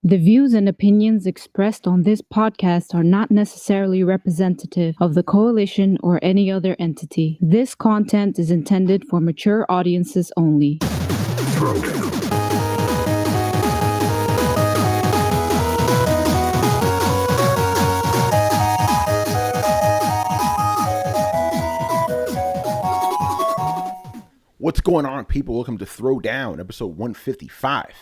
The views and opinions expressed on this podcast are not necessarily representative of the coalition or any other entity. This content is intended for mature audiences only. Throwdown. What's going on, people? Welcome to Throwdown, episode 155.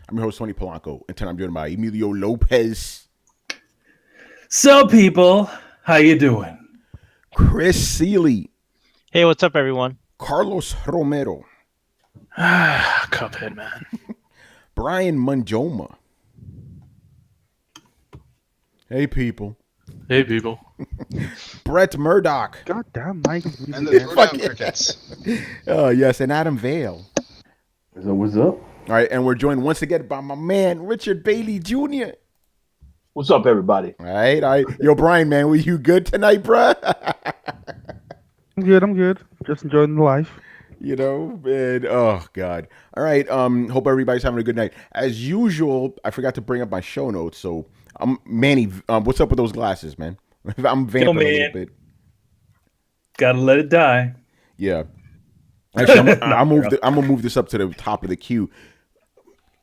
I'm your host, Tony Polanco, and tonight I'm joined by Emilio Lopez. So, people, how you doing? Chris Seeley. Hey, what's up, everyone? Carlos Romero. Cuphead, man. Brian Manjoma. Hey, people. Hey, people. Brett Murdoch. God damn, Mike. And the Throwdown crickets. Yes, and Adam Vale. What's up? All right, and we're joined once again by my man, Richard Bailey Jr. What's up, everybody? All right. Yo, Brian, man, were you good tonight, bruh? I'm good. Just enjoying the life. You know, man. Oh, God. All right. Hope everybody's having a good night. As usual, I forgot to bring up my show notes. So, Manny, what's up with those glasses, man? I'm vamping a little bit. Gotta let it die. Yeah. Actually, I'm gonna move this up to the top of the queue.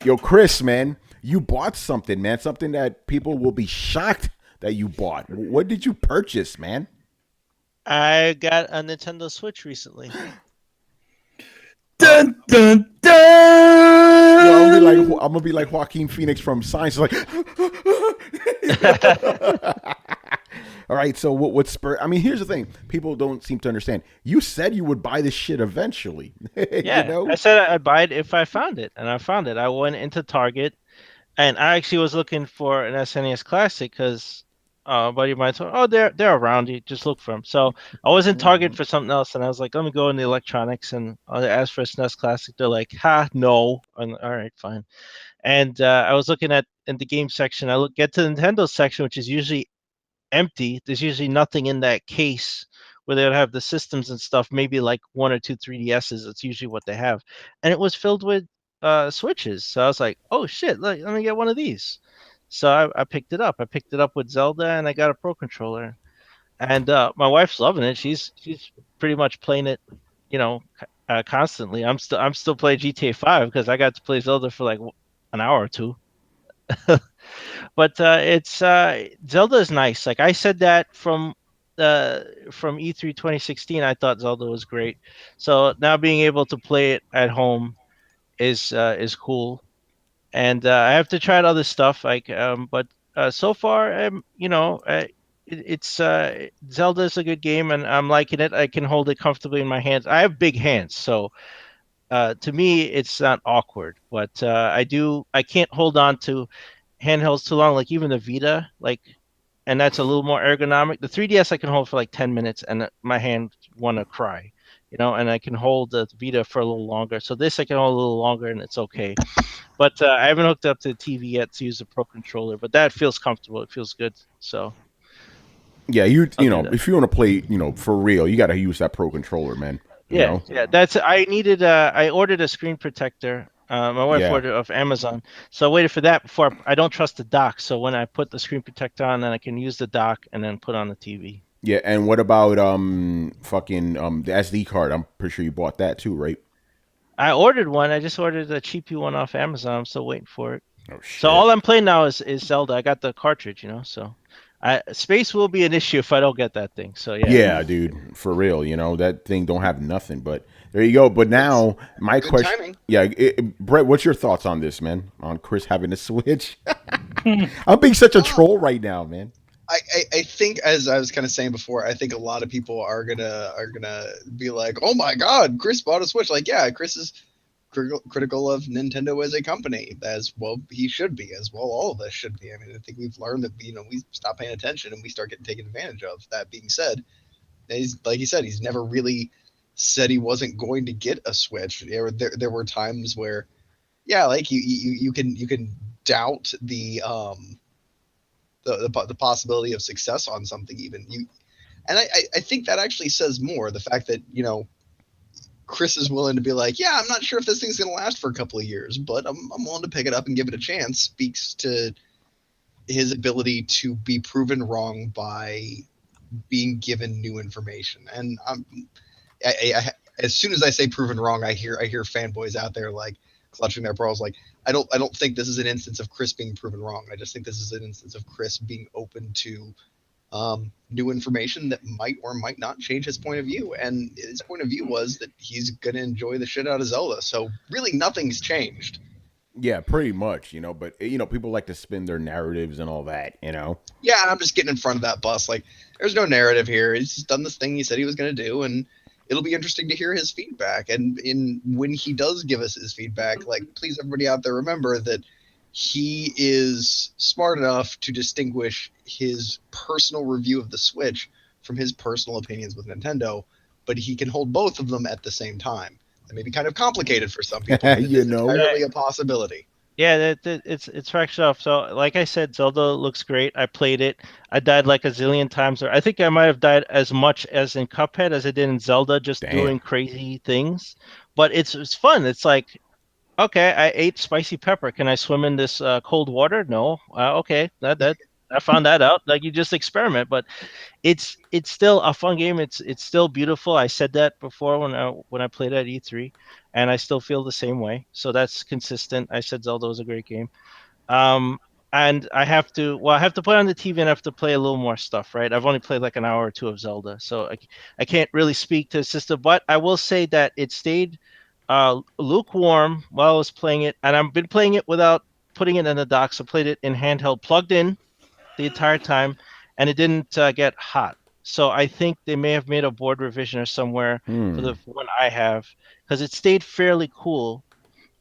Yo, Chris, man, you bought something, man. Something that people will be shocked that you bought. What did you purchase, man? I got a Nintendo Switch recently. Dun dun dun. Well, I'm gonna be like Joaquin Phoenix from Science, like. All right, so what spurred? I mean, here's the thing: people don't seem to understand. You said you would buy this shit eventually. Yeah, you know? I said I'd buy it if I found it, and I found it. I went into Target, and I actually was looking for an SNES Classic because a buddy of mine told, "Oh, they're around. You just look for them." So I was in Target for something else, and I was like, "Let me go in the electronics," and I asked for a SNES Classic. They're like, "Ha, no." And all right, fine. And I was looking in the game section. Get to the Nintendo section, which is usually empty. There's usually nothing in that case where they would have the systems and stuff, maybe like one or two 3DSs. That's usually what they have. And it was filled with Switches. So I was like, oh shit, let me get one of these. So I picked it up. I picked it up with Zelda, and I got a Pro Controller. And my wife's loving it. She's pretty much playing it, constantly. I'm still playing GTA 5 because I got to play Zelda for like an hour or two. But it's Zelda is nice. Like I said that from E3 2016, I thought Zelda was great. So now being able to play it at home is cool. And I have to try out other stuff. But so far, it's Zelda is a good game, and I'm liking it. I can hold it comfortably in my hands. I have big hands, so to me, it's not awkward. But I can't hold on to handhelds too long, like even the Vita, and that's a little more ergonomic. The 3DS I can hold for like 10 minutes and my hand want to cry, and I can hold the Vita for a little longer. So this I can hold a little longer and it's okay. But I haven't hooked up to the TV yet to use the Pro Controller, but that feels comfortable. It feels good. So yeah, if you want to play, for real, you got to use that Pro Controller, man. Yeah. I ordered a screen protector. My wife ordered off Amazon, so I waited for that before. I don't trust the dock, so when I put the screen protector on, then I can use the dock and then put on the TV. Yeah, and what about the SD card? I'm pretty sure you bought that too, right? I ordered one. I just ordered a cheapy one off Amazon. I'm still waiting for it. Oh shit! So all I'm playing now is Zelda. I got the cartridge, so space will be an issue if I don't get that thing. So yeah. Yeah, dude, for real. that thing don't have nothing, but. There you go. But now, my Good question. timing. Yeah, Brett, what's your thoughts on this, man? On Chris having a Switch? I'm being such a troll right now, man. I think, as I was kind of saying before, I think a lot of people are gonna be like, "Oh my God, Chris bought a Switch!" Like, yeah, Chris is critical of Nintendo as a company, as well he should be, as well all of us should be. I mean, I think we've learned that we stop paying attention and we start getting taken advantage of. That being said, like he said, he's never really said he wasn't going to get a Switch. There were times where, yeah, like you can doubt the possibility of success on something. I think that actually says more. The fact that Chris is willing to be like, yeah, I'm not sure if this thing's going to last for a couple of years, but I'm willing to pick it up and give it a chance, speaks to his ability to be proven wrong by being given new information. And as soon as I say proven wrong, I hear fanboys out there like clutching their pearls. Like, I don't think this is an instance of Chris being proven wrong. I just think this is an instance of Chris being open to new information that might or might not change his point of view. And his point of view was that he's going to enjoy the shit out of Zelda. So really nothing's changed. Yeah, pretty much, but people like to spin their narratives and all that, Yeah, I'm just getting in front of that bus. Like, there's no narrative here. He's just done this thing he said he was going to do, and it'll be interesting to hear his feedback. And when he does give us his feedback, like, please, everybody out there, remember that he is smart enough to distinguish his personal review of the Switch from his personal opinions with Nintendo, but he can hold both of them at the same time. That may be kind of complicated for some people. But it's entirely a possibility. Yeah, it's fractured off. So, like I said, Zelda looks great. I played it. I died like a zillion times. Or I think I might have died as much as in Cuphead as I did in Zelda, just doing crazy things. But it's fun. It's like, okay, I ate spicy pepper. Can I swim in this cold water? No. Okay, that I found that out. Like, you just experiment, but it's still a fun game. It's still beautiful. I said that before when I played at E3, and I still feel the same way. So that's consistent. I said Zelda was a great game. And I have to play on the TV and I have to play a little more stuff, right? I've only played like an hour or two of Zelda, so I can't really speak to the system. But I will say that it stayed lukewarm while I was playing it, and I've been playing it without putting it in the dock. So I played it in handheld, plugged in the entire time, and it didn't get hot. So I think they may have made a board revision or somewhere for the one I have, because it stayed fairly cool,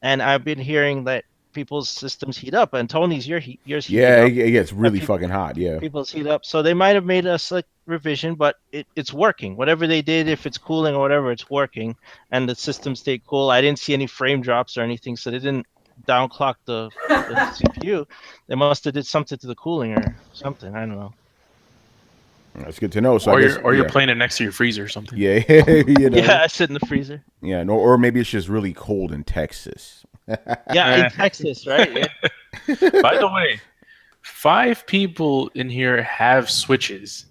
and I've been hearing that people's systems heat up, and Tony's yours heat up. It gets really fucking hot. Yeah, people's heat up. So they might have made a slick revision, but it's working. Whatever they did, if it's cooling or whatever, it's working, and the system stayed cool. I didn't see any frame drops or anything, so they didn't downclock the CPU. They must have did something to the cooling or something. I don't know. That's good to know. So you're playing it next to your freezer or something. Yeah, Yeah, I sit in the freezer. Yeah, no, or maybe it's just really cold in Texas. Yeah, in Texas, right? Yeah. By the way, 5 people in here have Switches,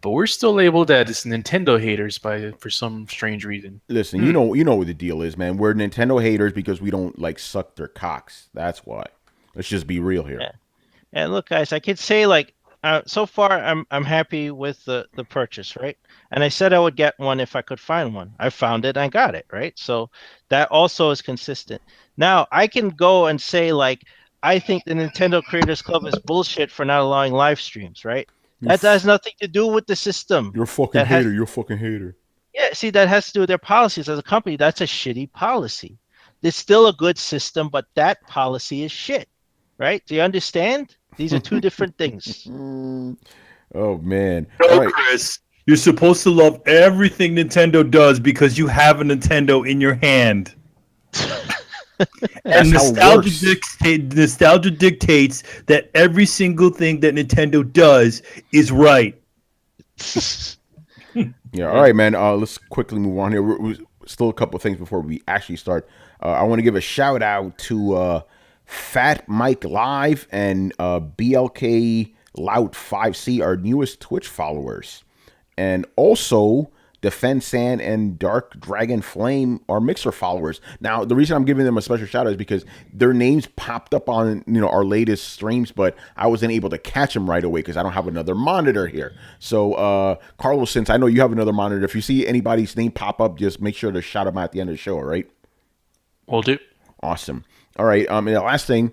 but we're still labeled as Nintendo haters for some strange reason. Listen, you know what the deal is, man. We're Nintendo haters because we don't like suck their cocks. That's why. Let's just be real here. Yeah. And look, guys, I could say like so far I'm happy with the purchase, right? And I said I would get one if I could find one. I found it and I got it, right? So that also is consistent. Now I can go and say like I think the Nintendo Creators Club is bullshit for not allowing live streams, right? That has nothing to do with the system. You're a fucking hater. You're a fucking hater. Yeah, see, that has to do with their policies as a company. That's a shitty policy. It's still a good system, but that policy is shit, right? Do you understand? These are two different things. Oh, man. No, right. Chris, you're supposed to love everything Nintendo does because you have a Nintendo in your hand. And nostalgia dictates that every single thing that Nintendo does is right. Yeah, all right, man. Let's quickly move on here. We're still a couple of things before we actually start. I want to give a shout out to Fat Mike Live and BLK Lout 5C, our newest Twitch followers, and also Defense Sand and Dark Dragon Flame are Mixer followers. Now, the reason I'm giving them a special shout out is because their names popped up on our latest streams, but I wasn't able to catch them right away because I don't have another monitor here. So, Carlos, since I know you have another monitor, if you see anybody's name pop up, just make sure to shout them out at the end of the show, all right? Will do. Awesome. All right. And the last thing,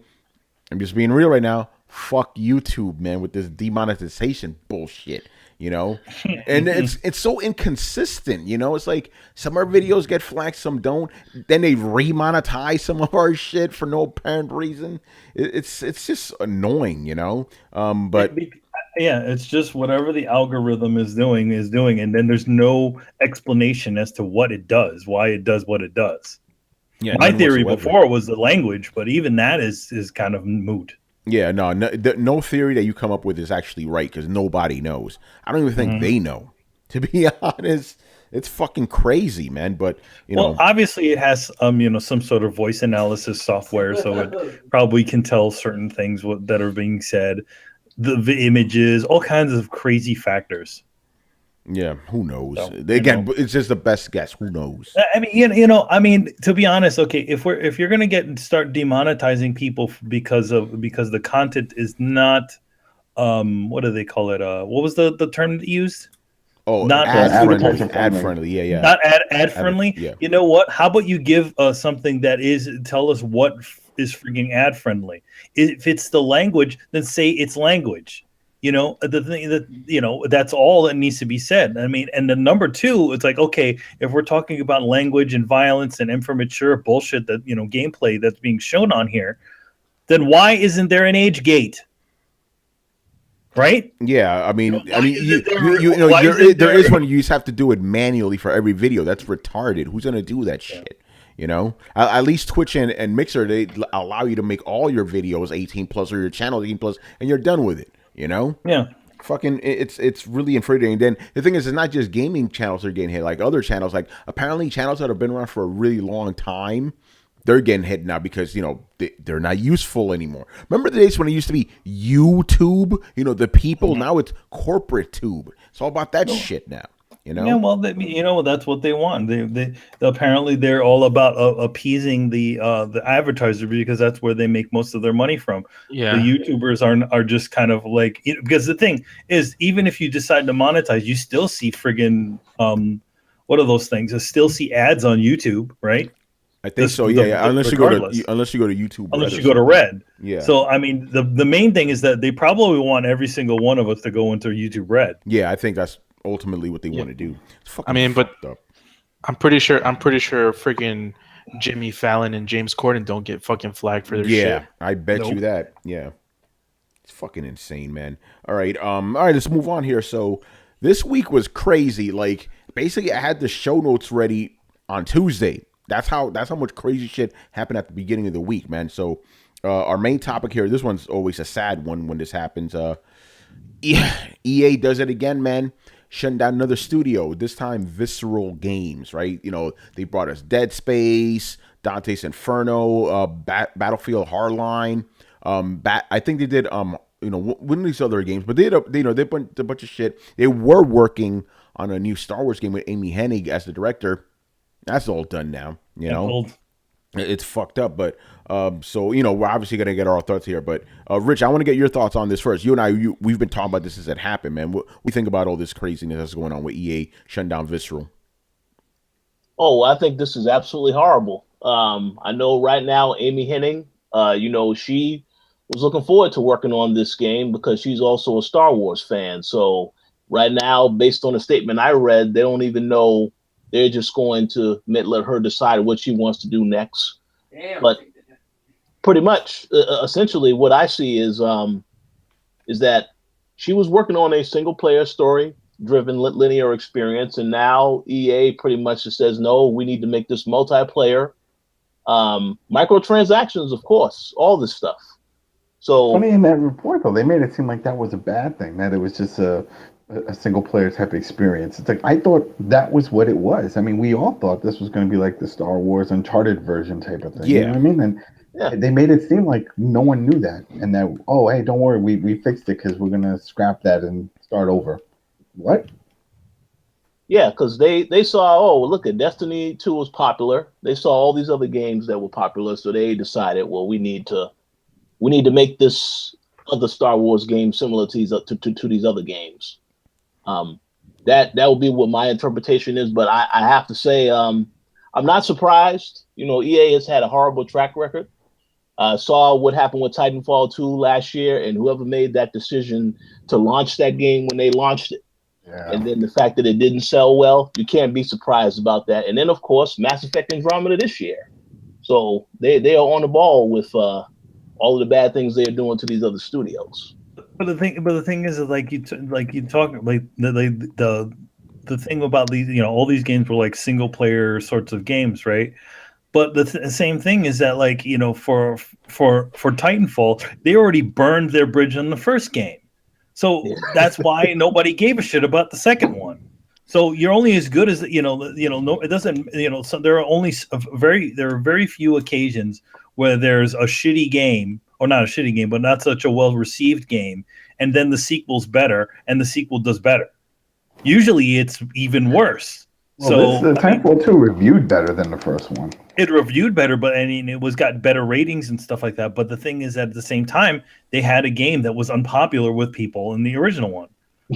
I'm just being real right now. Fuck YouTube, man, with this demonetization bullshit. And it's so inconsistent, it's like some of our videos get flagged, some don't, then they remonetize some of our shit for no apparent reason. It's just annoying, but yeah, it's just whatever the algorithm is doing, and then there's no explanation as to what it does, why it does what it does. Yeah, my theory before was the language, but even that is kind of moot. Yeah, no theory that you come up with is actually right because nobody knows. I don't even think they know, to be honest. It's fucking crazy, man. But you know, obviously it has some sort of voice analysis software, so it probably can tell certain things that are being said, the images, all kinds of crazy factors. Yeah, who knows? So, Again, it's just the best guess. Who knows? I mean, to be honest, okay, if you're gonna start demonetizing people because the content is not, what do they call it? What was the term that you used? Oh, not ad friendly. Yeah. Not ad friendly. Yeah. You know what? How about you give something that tell us what is freaking ad friendly? If it's the language, then say it's language. The thing that that's all that needs to be said. I mean, and the number two, it's like, okay, if we're talking about language and violence and immature bullshit that gameplay that's being shown on here, then why isn't there an age gate? Right? Yeah, I mean, there is one you just have to do it manually for every video. That's retarded. Who's gonna do that shit? At least Twitch and Mixer, they allow you to make all your videos 18 plus or your channel 18 plus, and you're done with it. Yeah. Fucking, it's really infuriating. And then the thing is, it's not just gaming channels that are getting hit. Like other channels, like apparently channels that have been around for a really long time, they're getting hit now because they're not useful anymore. Remember the days when it used to be YouTube? The people. Now it's corporate tube. It's all about that shit now. Yeah, well, that's what they want. They apparently they're all about appeasing the advertiser because that's where they make most of their money from. Yeah, the YouTubers are just kind of like, because the thing is, even if you decide to monetize, you still see friggin' what are those things? You still see ads on YouTube, right? I think so. Yeah. Unless you go to YouTube, unless you go to Red. Yeah. So I mean, the main thing is that they probably want every single one of us to go into YouTube Red. Yeah, I think that's ultimately what they want to do. But I'm pretty sure freaking Jimmy Fallon and James Corden don't get fucking flagged for their shit. Yeah, I bet you that. Yeah. It's fucking insane, man. All right, let's move on here. So this week was crazy. Like basically I had the show notes ready on Tuesday. That's how much crazy shit happened at the beginning of the week, man. So our main topic here, this one's always a sad one when this happens. EA does it again, man. Shutting down another studio, this time Visceral Games, right? They brought us Dead Space, Dante's Inferno, Battlefield Hardline. I think they did, one of these other games, but they did a bunch of shit. They were working on a new Star Wars game with Amy Hennig as the director. That's all done now, It's fucked up, but so we're obviously gonna get our thoughts here. But Rich, I want to get your thoughts on this first. You and I, we've been talking about this since it happened, man. What we think about all this craziness that's going on with EA shutting down Visceral? Oh, I think this is absolutely horrible. I know right now Amy Hennig, she was looking forward to working on this game because she's also a Star Wars fan. So right now, based on the statement I read, they don't even know. They're just going to let her decide what she wants to do next. Damn. But pretty much, essentially, what I see is that she was working on a single-player story-driven linear experience, and now EA pretty much just says, no, we need to make this multiplayer. Microtransactions, of course, all this stuff. So, funny in that report, though, they made it seem like that was a bad thing, that it was just a single player type experience. It's like, I thought that was what it was. I mean, we all thought this was going to be like the Star Wars Uncharted version type of thing. Yeah. You know what I mean? And they made it seem like no one knew that. And that, oh, hey, don't worry, we fixed it because we're going to scrap that and start over. What? Yeah, because they saw, oh, look at Destiny 2 was popular. They saw all these other games that were popular, so they decided, well, we need to make this other Star Wars game similar to these other games. That would be what my interpretation is, but I have to say, I'm not surprised. EA has had a horrible track record. Saw what happened with Titanfall 2 last year, and whoever made that decision to launch that game when they launched it, and then the fact that it didn't sell well, you can't be surprised about that. And then, of course, Mass Effect Andromeda this year. So they are on the ball with all of the bad things they are doing to these other studios. But the thing is, the thing about these, all these games were like single player sorts of games, right? But the same thing is that, for Titanfall, they already burned their bridge on the first game, so that's why nobody gave a shit about the second one. So you're only as good as no, it doesn't. So there are very few occasions where there's a shitty game, or not a shitty game, but not such a well received game, and then the sequel's better, and the sequel does better. Usually, it's even worse. Well, the Titanfall 2 reviewed better than the first one. It reviewed better, but I mean, it got better ratings and stuff like that. But the thing is, at the same time, they had a game that was unpopular with people in the original one.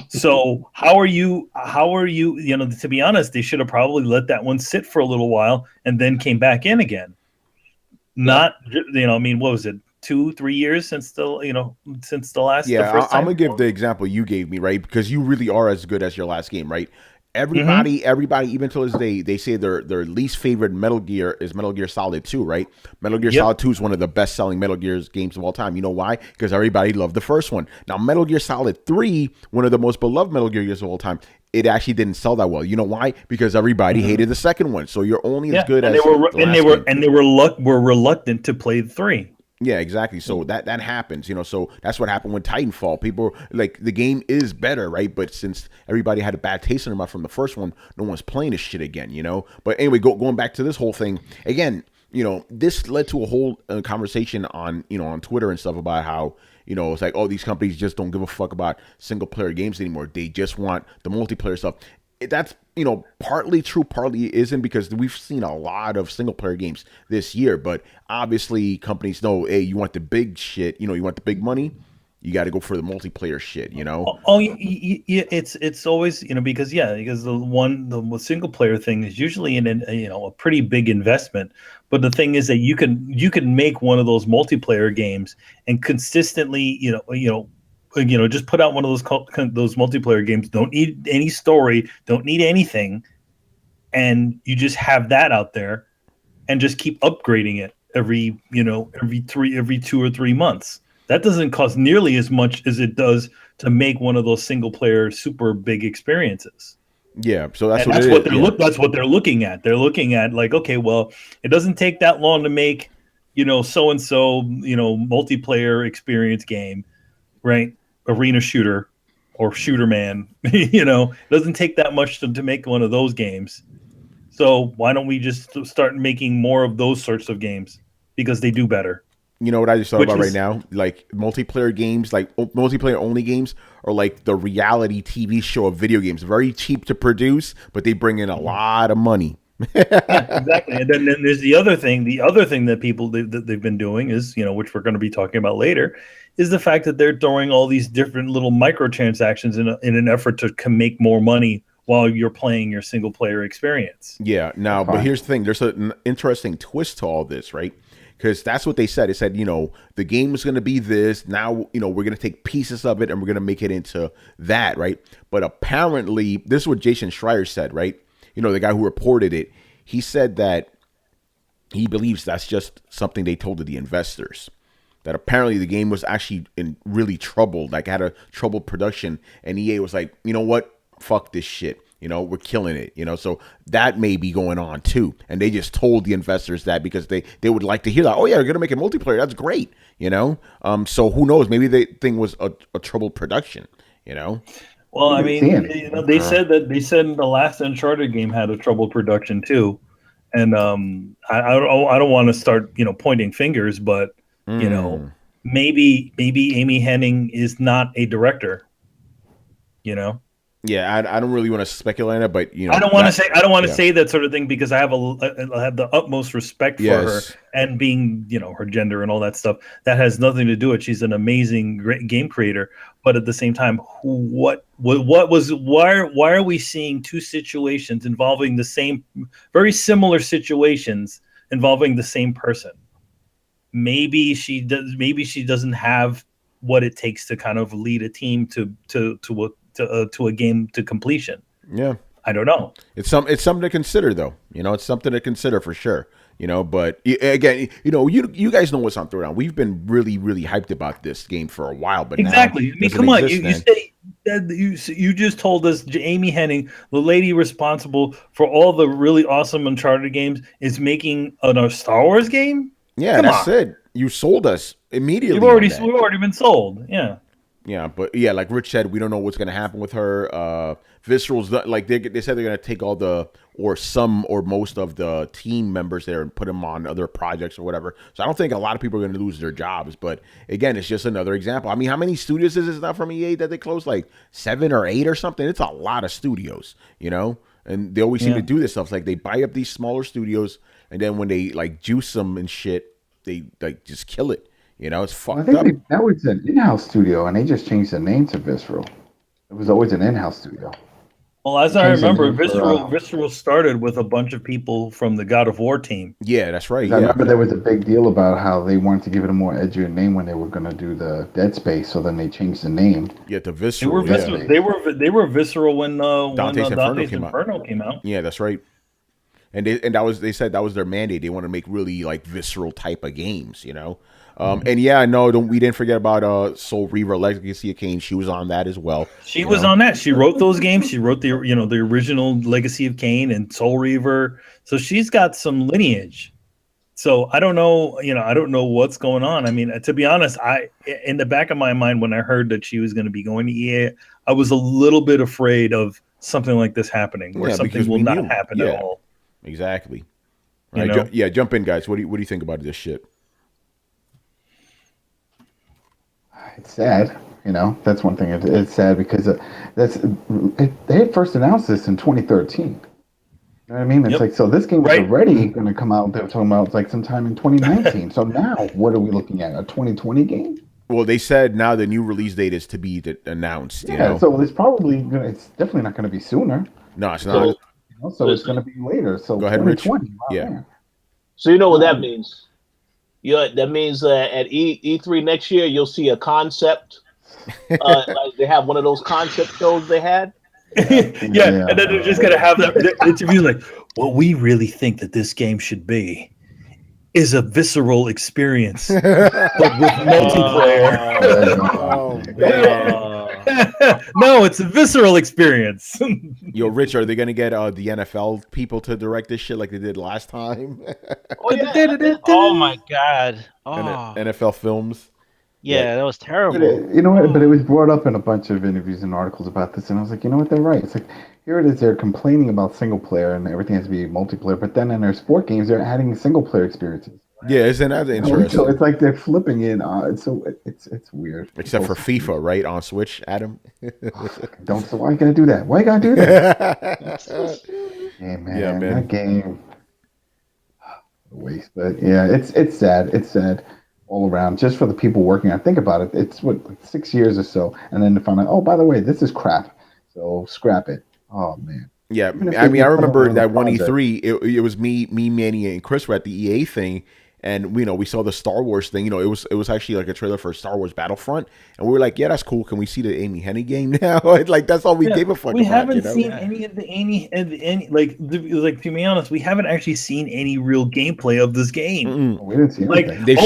So how are you, to be honest, they should have probably let that one sit for a little while and then came back in again. Not, I mean, what was it? 2-3 years since the last. Yeah, the first time? I'm gonna give the example you gave me, right? Because you really are as good as your last game, right? Everybody, even to this day, they say their least favorite Metal Gear is Metal Gear Solid 2, right? Metal Gear Solid 2 is one of the best-selling Metal Gear games of all time. You know why? Because everybody loved the first one. Now, Metal Gear Solid 3, one of the most beloved Metal Gear games of all time, it actually didn't sell that well. You know why? Because everybody hated the second one. So you're only as good as they were reluctant to play 3. Yeah, exactly. So that happens, so that's what happened with Titanfall. People like the game is better, right? But since everybody had a bad taste in their mouth from the first one, no one's playing this shit again, But anyway, going back to this whole thing again, this led to a whole conversation on, on Twitter and stuff about how, it's like, oh, these companies just don't give a fuck about single player games anymore. They just want the multiplayer stuff. That's partly true, partly isn't, because we've seen a lot of single player games this year, but obviously companies know, hey, you want the big shit, you want the big money, you got to go for the multiplayer shit, yeah, it's always, because the single player thing is usually a pretty big investment, but the thing is that you can make one of those multiplayer games and consistently just put out one of those multiplayer games. Don't need any story. Don't need anything, and you just have that out there, and just keep upgrading it every 2 or 3 months. That doesn't cost nearly as much as it does to make one of those single player super big experiences. Yeah, so that's what they're looking at. They're looking at like, okay, well, it doesn't take that long to make so and so multiplayer experience game, right? Arena shooter or shooter man, it doesn't take that much to make one of those games. So why don't we just start making more of those sorts of games, because they do better. You know what I just thought about right now? Like multiplayer games, like multiplayer only games, are like the reality TV show of video games. Very cheap to produce, but they bring in a lot of money. Yeah, exactly. And then there's the other thing. The other thing that people they've been doing is, which we're going to be talking about later, is the fact that they're throwing all these different little microtransactions in an effort to make more money while you're playing your single player experience. Yeah. Now, but here's the thing. There's an interesting twist to all this, right? Because that's what they said. It said, the game was going to be this. Now, we're going to take pieces of it and we're going to make it into that, right? But apparently, this is what Jason Schreier said, right? The guy who reported it. He said that he believes that's just something they told to the investors. That apparently the game was actually in really trouble, like had a troubled production, and EA was like, you know what, fuck this shit, we're killing it, so that may be going on too, and they just told the investors that because they would like to hear that. Oh yeah, they're gonna make a multiplayer, that's great, so who knows, maybe the thing was a troubled production, Well, I mean, they said the last Uncharted game had a troubled production too, and I don't want to start pointing fingers, but maybe Amy Hennig is not a director. Yeah, I don't really want to speculate on it, but I don't want to say that sort of thing, because I have the utmost respect for her, and being her gender and all that stuff. That has nothing to do with it. She's an amazing, great game creator, but at the same time, why are we seeing two situations involving the same, very similar situations involving the same person? Maybe she doesn't have what it takes to kind of lead a team to a game to completion. Yeah, I don't know. It's something to consider, though. It's something to consider for sure. But again, you guys know what's on Throwdown. We've been really, really hyped about this game for a while, but exactly. Now I mean, come on, you say that you just told us Amy Hennig, the lady responsible for all the really awesome Uncharted games, is making a Star Wars game. Yeah, that's it. You sold us immediately. We've already been sold. Yeah. Yeah, but yeah, like Rich said, we don't know what's gonna happen with her. Visceral's like they said they're gonna take all the or some or most of the team members there and put them on other projects or whatever. So I don't think a lot of people are gonna lose their jobs. But again, it's just another example. I mean, how many studios is this now from EA that they closed? Like 7 or 8 or something. It's a lot of studios, you know. And they always seem to do this stuff. It's like they buy up these smaller studios, and then when they like juice them and shit, they like just kill it. You know, it's fucked up. That was an in-house studio, and they just changed the name to Visceral. It was always an in-house studio. Well, as I remember, Visceral started with a bunch of people from the God of War team. Yeah, that's right. I remember there was a big deal about how they wanted to give it a more edgier name when they were going to do the Dead Space, so then they changed the name. Yeah, to Visceral. They were Visceral when Dante's Inferno came out. Yeah, that's right. And they said that was their mandate. They want to make really like visceral type of games, you know. And yeah, no, we didn't forget about Soul Reaver Legacy of Kain. She was on that as well. She was on that. She wrote those games. She wrote the original Legacy of Kain and Soul Reaver. So she's got some lineage. So I don't know, I don't know what's going on. I mean, to be honest, in the back of my mind when I heard that she was going to be going to EA, I was a little bit afraid of something like this happening, where something will not happen at all. Exactly. Right, jump in, guys. What do you think about this shit? It's sad, That's one thing. It's sad because they had first announced this in 2013. You know what I mean? It's like, so this game was already going to come out. They were talking about like sometime in 2019. So now, what are we looking at? A 2020 game? Well, they said now the new release date is to be announced. Yeah, so it's it's definitely not going to be sooner. No, it's not. So it's going to be later. So go ahead, Rich. 2020. Yeah. Man. So you know what that means? That means at E3 next year, you'll see a concept. Like they have one of those concept shows they had. And then they're just going to have that interview like, what we really think that this game should be is a visceral experience, but with multiplayer. No, it's a visceral experience. Yo, Rich, are they going to get the NFL people to direct this shit like they did last time? Oh my god! NFL films. Yeah, that was terrible. You know what? But it was brought up in a bunch of interviews and articles about this, and I was like, you know what? They're right. It's like, here it is. They're complaining about single player and everything has to be multiplayer, but then in their sport games, they're adding single player experiences. Yeah, isn't that interesting? So it's like they're flipping it. It's weird. Except for FIFA, right, on Switch, Adam? So why you gotta do that? Why you gotta do that? Yeah, man. That game. Waste, but yeah, it's sad. It's sad all around. Just for the people working on. Think about it. It's like 6 years or so, and then to find out, oh, by the way, this is crap. So scrap it. Oh man. Yeah, I mean, I remember that one E3. It was me, Manny, and Chris were at the EA thing. And we saw the Star Wars thing. It was actually like a trailer for Star Wars Battlefront, and we were like, "Yeah, that's cool. Can we see the Amy Hennig game now?" Like that's all we gave a fuck. We haven't seen any of the Amy, like to be honest, we haven't actually seen any real gameplay of this game. We didn't see anything. They've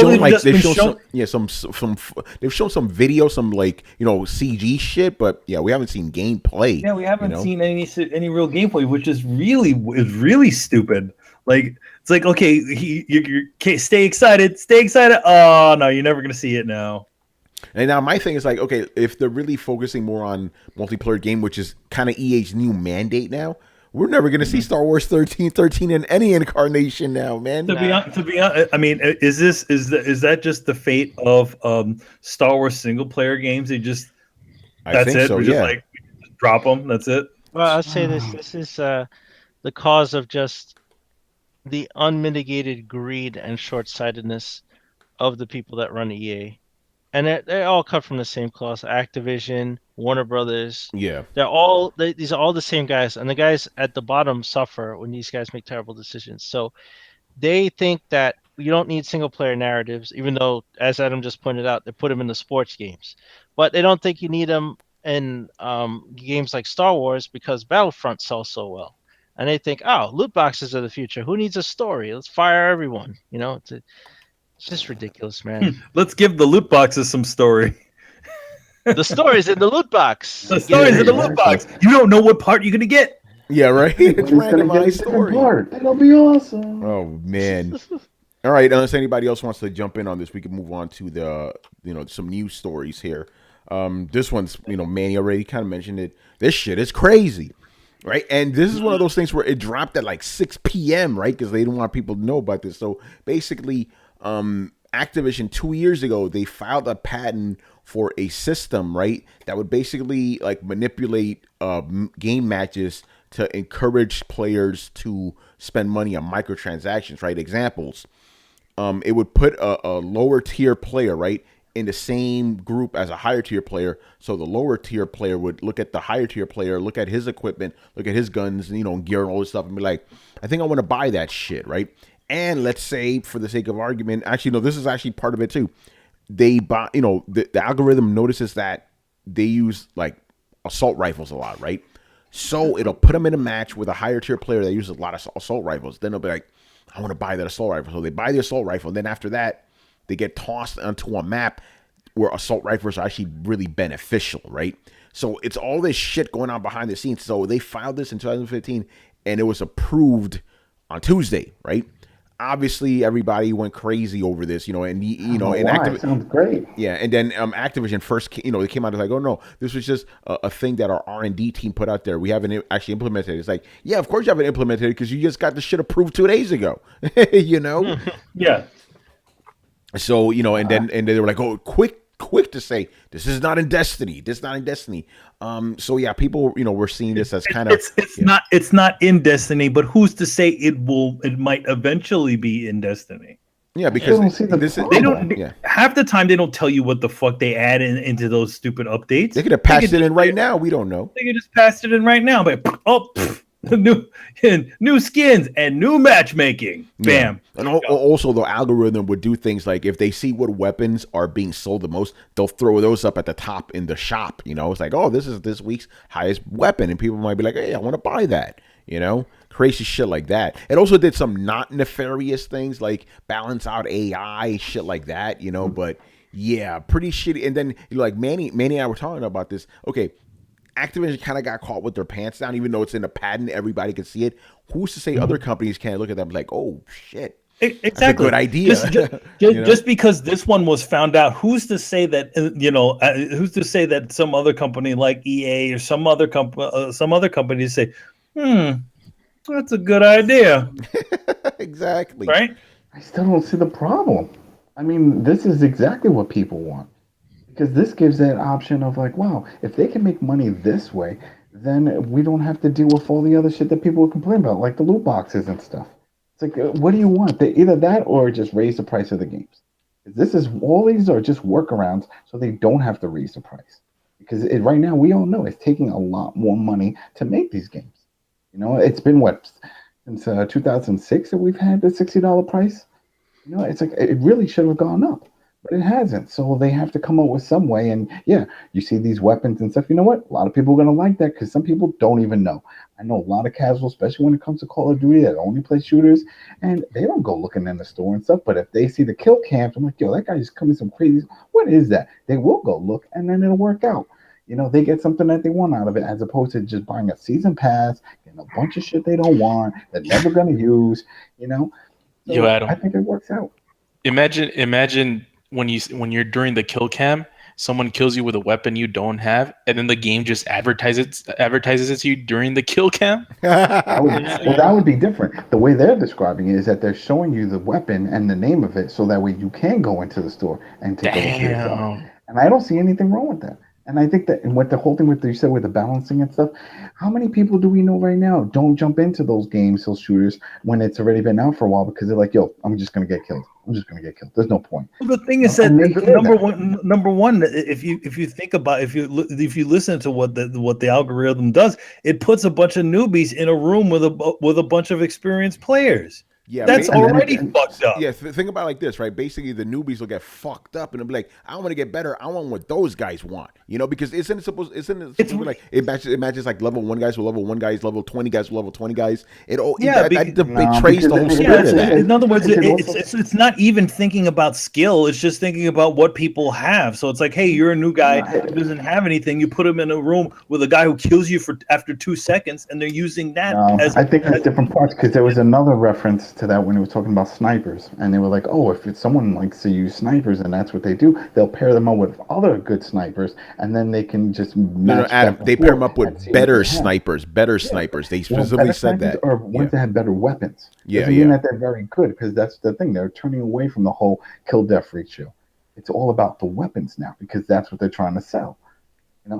shown some video, some CG shit, but yeah, we haven't seen gameplay. Yeah, we haven't seen any real gameplay, which is really stupid. Like, it's like, okay, you stay excited. Oh, no, you're never going to see it now. And now my thing is like, okay, if they're really focusing more on multiplayer game, which is kind of EA's new mandate now, we're never going to see Star Wars 13 in any incarnation now, man. To be honest, I mean, is that just the fate of Star Wars single player games? Just drop them. That's it. Well, I'll say this is the cause of just the unmitigated greed and short-sightedness of the people that run EA, and they all cut from the same cloth. Activision, Warner Brothers. Yeah, these are all the same guys, and the guys at the bottom suffer when these guys make terrible decisions. So they think that you don't need single-player narratives, even though, as Adam just pointed out, they put them in the sports games, but they don't think you need them in games like Star Wars because Battlefront sells so well. And they think, oh, loot boxes are the future. Who needs a story? Let's fire everyone. It's just ridiculous, man. Let's give the loot boxes some story. The story's in the loot box. The story's in the loot box. You don't know what part you're going to get. Yeah, right? It's randomized story. That'll be awesome. Oh, man. All right, unless anybody else wants to jump in on this, we can move on to the, some news stories here. This one's, Manny already kind of mentioned it. This shit is crazy, right? And this is one of those things where it dropped at like 6 p.m., right? Because they didn't want people to know about this. So basically, Activision 2 years ago, they filed a patent for a system, right, that would basically like manipulate game matches to encourage players to spend money on microtransactions, right? Examples. It would put a lower tier player, right, in the same group as a higher tier player. So the lower tier player would look at the higher tier player, look at his equipment, look at his guns, gear and all this stuff, and be like, I think I want to buy that shit, right? And let's say, for the sake of argument, actually, no, this is actually part of it too. They buy, the algorithm notices that they use like assault rifles a lot, right? So it'll put them in a match with a higher tier player that uses a lot of assault rifles. Then they'll be like, I want to buy that assault rifle. So they buy the assault rifle. And then after that, they get tossed onto a map where assault rifles are actually really beneficial, right? So it's all this shit going on behind the scenes. So they filed this in 2015 and it was approved on Tuesday, right? Obviously, everybody went crazy over this, and Activision sounds great. Yeah, and then Activision first, they came out and like, oh no, this was just a thing that our R&D team put out there. We haven't actually implemented it. It's like, yeah, of course you haven't implemented it because you just got the shit approved 2 days ago, Yeah. So and then they were like, oh, quick to say this is not in Destiny. This is not in Destiny. So yeah, people, we're seeing this as kind of it's not in Destiny, but who's to say it might eventually be in Destiny? Yeah, because they don't. Yeah. Half the time they don't tell you what the fuck they add into those stupid updates. They could have passed it in right now. We don't know. They could just pass it in right now, but new skins and new matchmaking. Bam. Yeah. And also the algorithm would do things like if they see what weapons are being sold the most, they'll throw those up at the top in the shop. It's like, oh, this is this week's highest weapon, and people might be like, hey, I want to buy that. Crazy shit like that. It also did some not nefarious things like balance out AI, shit like that. But yeah, pretty shitty. And then like Manny and I were talking about this. Okay. Activision kind of got caught with their pants down, even though it's in a patent, everybody can see it. Who's to say other companies can't look at them like, oh shit, exactly, that's a good idea. Just because this one was found out, who's to say that who's to say that some other company like EA or some other companies say, that's a good idea. Exactly. Right. I still don't see the problem. I mean, this is exactly what people want. Because this gives that option of like, wow, if they can make money this way, then we don't have to deal with all the other shit that people would complain about, like the loot boxes and stuff. It's like, what do you want? Either that or just raise the price of the games. All these are just workarounds so they don't have to raise the price. Because right now, we all know it's taking a lot more money to make these games. It's been since 2006 that we've had the $60 price. It's like, it really should have gone up. But it hasn't, so they have to come up with some way. And yeah, you see these weapons and stuff. You know what? A lot of people are going to like that because some people don't even know. I know a lot of casuals, especially when it comes to Call of Duty, that only play shooters, and they don't go looking in the store and stuff. But if they see the kill cams, I'm like, yo, that guy just coming some crazy. What is that? They will go look, and then it'll work out. They get something that they want out of it, as opposed to just buying a season pass, getting a bunch of shit they don't want, they're never going to use. So Yo, Adam, I think it works out. Imagine when you're during the kill cam, someone kills you with a weapon you don't have, and then the game just advertises it to you during the kill cam. That would be different. The way they're describing it is that they're showing you the weapon and the name of it, so that way you can go into the store and take a look at yourself. And I don't see anything wrong with that. And I think that, and what the whole thing with you said with the balancing and stuff, how many people do we know right now don't jump into those games, those shooters, when it's already been out for a while because they're like, yo, I'm just gonna get killed. There's no point. Well, the thing is that number one, if you think about, if you listen to what the algorithm does, it puts a bunch of newbies in a room with a bunch of experienced players. Yeah, that's already fucked up. Yeah, think about it like this, right? Basically, the newbies will get fucked up and they'll be like, "I want to get better. I want what those guys want." Because isn't it supposed like it matches like level 1 guys with level 1 guys, level 20 guys with level 20 guys. It betrays the whole spirit of that. In other words, it's not even thinking about skill. It's just thinking about what people have. So it's like, hey, you're a new guy who doesn't have anything. You put him in a room with a guy who kills you after 2 seconds, and they're using that. I think that's different parts because there was another reference to that when it was talking about snipers, and they were like, "Oh, if it's someone likes to use snipers and that's what they do, they'll pair them up with other good snipers, and then they can just match Adam, back and they pair them forth up and with see what better they have." snipers. Better snipers. They Well, specifically better said snipers that. or ones that have better weapons. Yeah, Doesn't mean that they're very good, because that's the thing. They're turning away from the whole kill death ratio. It's all about the weapons now, because that's what they're trying to sell.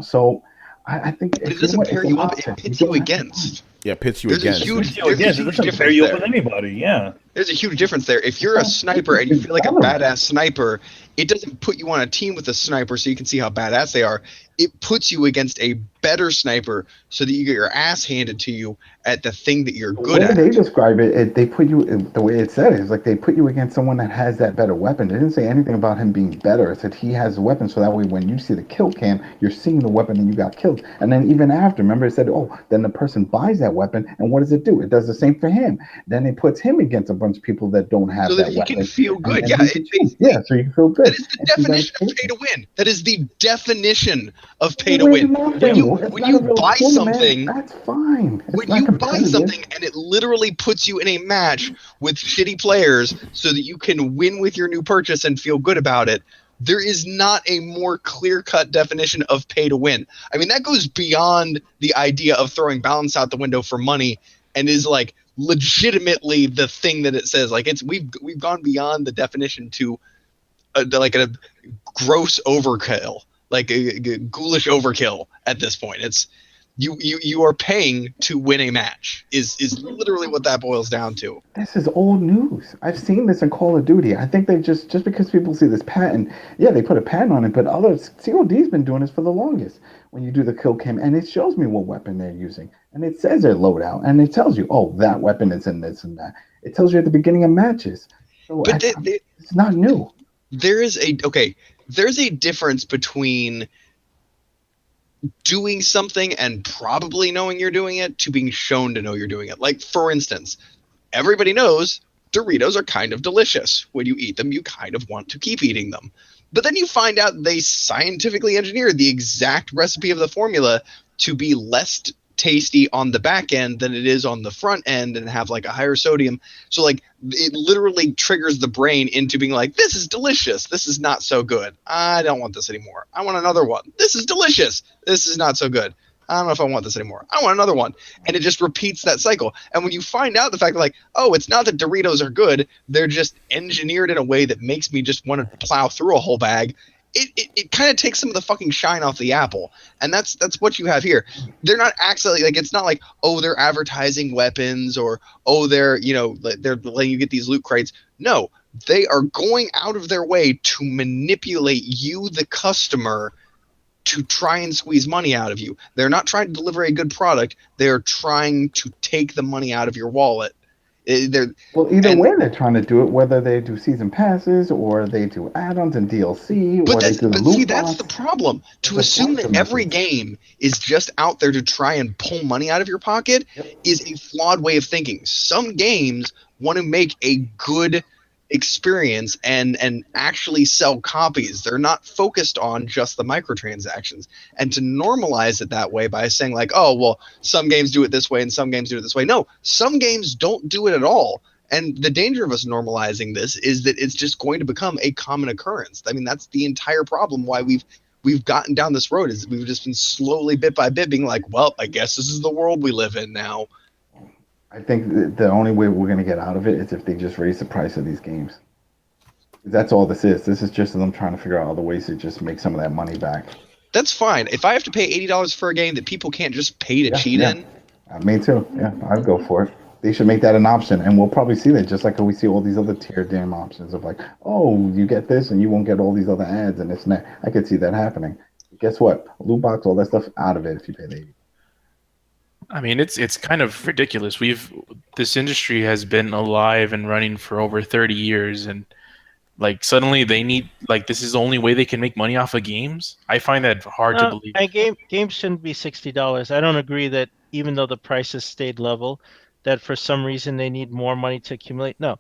So I think But it doesn't pair you up; it pits you against. Yeah, pits you There's against. a huge, It doesn't pair you up with anybody. Yeah. There's a huge difference there. If you're a sniper and you feel like a badass sniper, it doesn't put you on a team with a sniper so you can see how badass they are. It puts you against a better sniper so that you get your ass handed to you at the thing that you're good at. The way they describe it, they put you, the way it said it, is like they put you against someone that has that better weapon. They didn't say anything about him being better. It said he has a weapon, so that way when you see the kill cam, you're seeing the weapon and you got killed. And then even after, remember it said, oh, then the person buys that weapon, and what does it do? It does the same for him. Then it puts him against a bunch of people that don't have so that that he weapon. can feel good. So you can feel good. That is the definition of pay to win. That is the definition of pay to win. When you buy something, that's fine. When you buy something and it literally puts you in a match with shitty players so that you can win with your new purchase and feel good about it, there is not a more clear-cut definition of pay to win. I mean, that goes beyond the idea of throwing balance out the window for money and is like legitimately the thing that it says. Like we've gone beyond the definition to like a gross overkill, like a ghoulish overkill at this point. It's you are paying to win a match is literally what that boils down to. This is old news. I've seen this in Call of Duty. I think they just because people see this patent, they put a patent on it, but others, COD's been doing this for the longest. When you do the kill cam, and it shows me what weapon they're using, and it says their loadout, and it tells you, oh, that weapon is in this and that. It tells you at the beginning of matches. So but it's not new. There's a difference between doing something and probably knowing you're doing it to being shown to know you're doing it. Like, for instance, everybody knows Doritos are kind of delicious. When you eat them, you kind of want to keep eating them. But then you find out they scientifically engineered the exact recipe of the formula to be less tasty on the back end than it is on the front end and have like a higher sodium. So like it literally triggers the brain into being like, this is delicious. This is not so good. I don't want this anymore. I want another one. This is delicious. This is not so good. I don't know if I want this anymore. I want another one. And it just repeats that cycle. And when you find out the fact that like, oh, it's not that Doritos are good. They're just engineered in a way that makes me just want to plow through a whole bag. It kind of takes some of the fucking shine off the apple. And that's what you have here. They're not actually like, it's not like, oh, they're advertising weapons or, oh, they're letting you get these loot crates. No, they are going out of their way to manipulate you, the customer, to try and squeeze money out of you. They're not trying to deliver a good product. They're trying to take the money out of your wallet. Either way they're trying to do it, whether they do season passes or they do add-ons and DLC, or they do the loot box. That's the problem. To assume that every game is just out there to try and pull money out of your pocket is a flawed way of thinking. Some games want to make a good experience and actually sell copies. They're not focused on just the microtransactions. And to normalize it that way by saying like, oh, well, some games do it this way and some games do it this way. No, some games don't do it at all. And the danger of us normalizing this is that it's just going to become a common occurrence. I mean, that's the entire problem why we've gotten down this road, is we've just been slowly bit by bit being like, well, I guess this is the world we live in now. I think the only way we're going to get out of it is if they just raise the price of these games. That's all this is. This is just them trying to figure out other ways to just make some of that money back. That's fine. If I have to pay $80 for a game that people can't just pay to cheat in. Me too. Yeah, I'd go for it. They should make that an option, and we'll probably see that just like we see all these other tier damn options of like, oh, you get this and you won't get all these other ads and this and that. I could see that happening. Guess what? Loot box, all that stuff, out of it if you pay the $80. I mean, it's kind of ridiculous. This industry has been alive and running for over 30 years, and like suddenly they need this is the only way they can make money off of games. I find that hard to believe. Games shouldn't be $60. I don't agree that even though the prices stayed level, that for some reason they need more money to accumulate. No,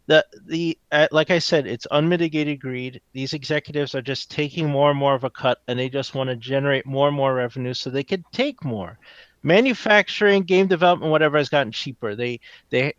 like I said, it's unmitigated greed. These executives are just taking more and more of a cut, and they just want to generate more and more revenue so they could take more. manufacturing, game development, whatever has gotten cheaper. They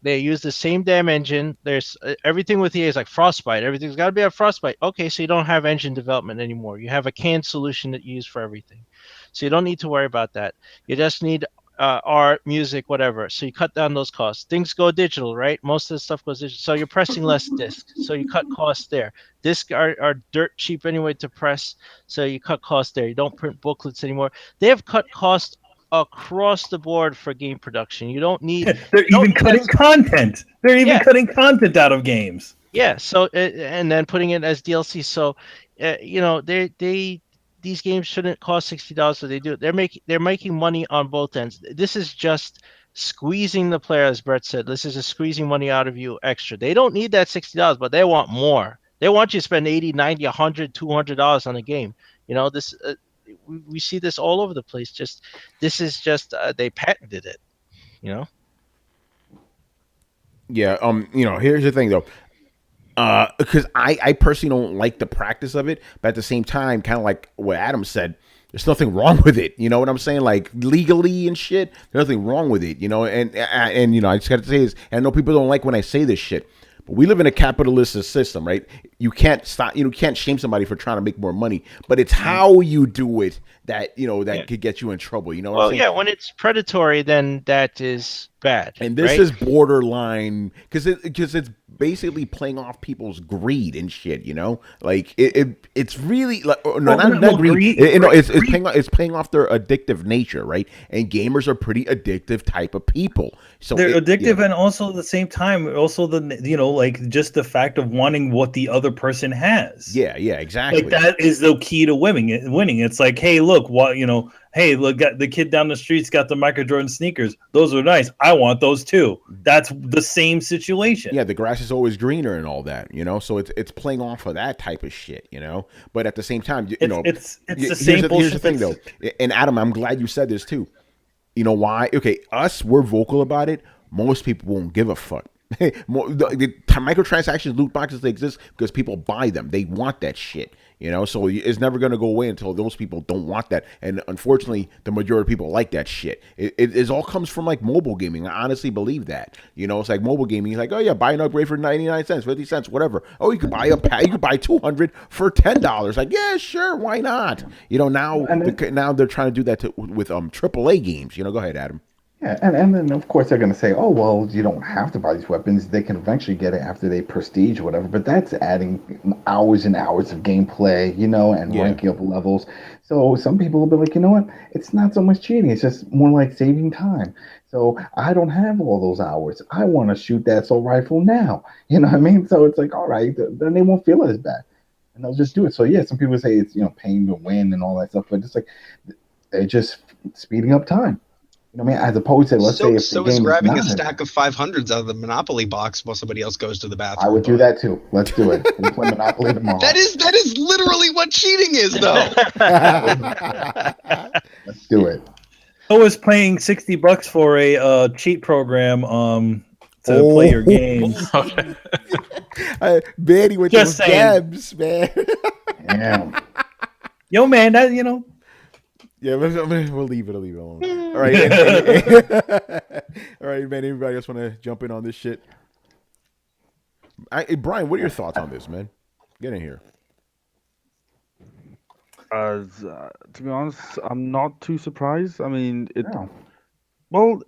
use the same damn engine. There's everything with EA is like Frostbite. Everything's got to be a Frostbite. Okay, so you don't have engine development anymore. You have a canned solution that you use for everything. So you don't need to worry about that. You just need art, music, whatever. So you cut down those costs. Things go digital, right? Most of the stuff goes digital. So you're pressing less discs. So you cut costs there. Discs are dirt cheap anyway to press. So you cut costs there. You don't print booklets anymore. They have cut costs across the board for game production. You don't need. They're even cutting content. They're even cutting content out of games. Yeah. So and then putting it as DLC. So these games shouldn't cost $60, so they do. They're making money on both ends. This is just squeezing the player, as Brett said. This is just squeezing money out of you extra. They don't need that $60, but they want more. They want you to spend $80, $90, $100, $200 on a game. This we see this all over the place. This is just they patented it. Yeah. Here's the thing though. Because I personally don't like the practice of it, but at the same time, kind of like what Adam said, there's nothing wrong with it. You know what I'm saying? Like legally and shit, there's nothing wrong with it. And I just got to say this. And I know people don't like when I say this shit, but we live in a capitalist system, right? You can't stop. You can't shame somebody for trying to make more money, but it's how you do it that could get you in trouble. You know what I'm saying? Yeah, when it's predatory, then that is bad. And this is borderline because it's basically playing off people's greed and shit. Like it's really like not greed. It's playing off their addictive nature, right? And gamers are pretty addictive type of people. So they're addictive, and also at the same time, also like just the fact of wanting what the other person has. Yeah, exactly. Like that is the key to winning. It's like, hey, look, hey, look, the kid down the street's got the Michael Jordan sneakers. Those are nice. I want those too. That's the same situation. Yeah, the grass is always greener and all that, So it's playing off of that type of shit, But at the same time, it's the same bullshit. Here's the thing, though, and Adam, I'm glad you said this too. You know why? Okay, we're vocal about it. Most people won't give a fuck. The microtransactions, loot boxes, they exist because people buy them. They want that shit, So it's never going to go away until those people don't want that. And unfortunately, the majority of people like that shit. It all comes from like mobile gaming. I honestly believe that. It's like mobile gaming. It's like, oh yeah, buy an upgrade for 99 cents, 50 cents, whatever. Oh, you could buy you could buy 200 for $10. Like, yeah, sure, why not? Now they're trying to do that with AAA games. Go ahead, Adam. Yeah, and then of course they're going to say, oh, well, you don't have to buy these weapons. They can eventually get it after they prestige or whatever. But that's adding hours and hours of gameplay, and ranking up levels. So some people will be like, you know what? It's not so much cheating. It's just more like saving time. So I don't have all those hours. I want to shoot that assault rifle now. You know what I mean? So it's like, all right, then they won't feel as bad. And they'll just do it. So yeah, some people say it's, paying to win and all that stuff. But it's like they're just speeding up time. As opposed to, let's say, if so is grabbing a stack of 500s out of the Monopoly box while somebody else goes to the bathroom. I would do that too. Let's do it. We'll play Monopoly tomorrow. That is literally what cheating is, though. Let's do it. I was paying $60 for a cheat program to play your games. Manny with those dabs, man. Damn. Yo, man, that Yeah, we'll leave it alone. All right, all right, man. Anybody else want to jump in on this shit? Brian, what are your thoughts on this, man? Get in here. To be honest, I'm not too surprised. I mean, well,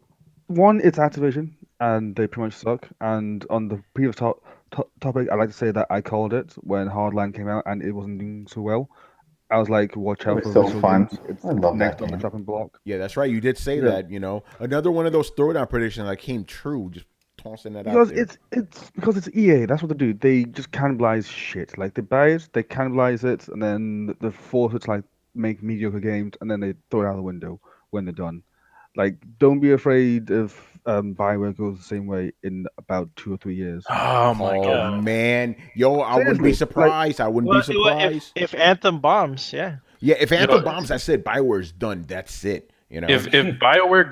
one, it's Activision, and they pretty much suck. And on the previous topic, I'd like to say that I called it when Hardline came out, and it wasn't doing so well. I was like, watch out for so fun. It's I love next that on the game. chopping block. Yeah, that's right. You did say that. Another one of those throwdown predictions that came true. Just tossing that Because out there. it's because it's EA. That's what they do. They just cannibalize shit. Like they buy it, they cannibalize it, and then they force it to like make mediocre games, and then they throw it out the window when they're done. Like, don't be afraid if Bioware goes the same way in about 2 or 3 years. Oh my god, man, yo, I wouldn't be surprised. I wouldn't be surprised if Anthem bombs. Yeah, if Anthem bombs, I said Bioware's done. That's it. If Bioware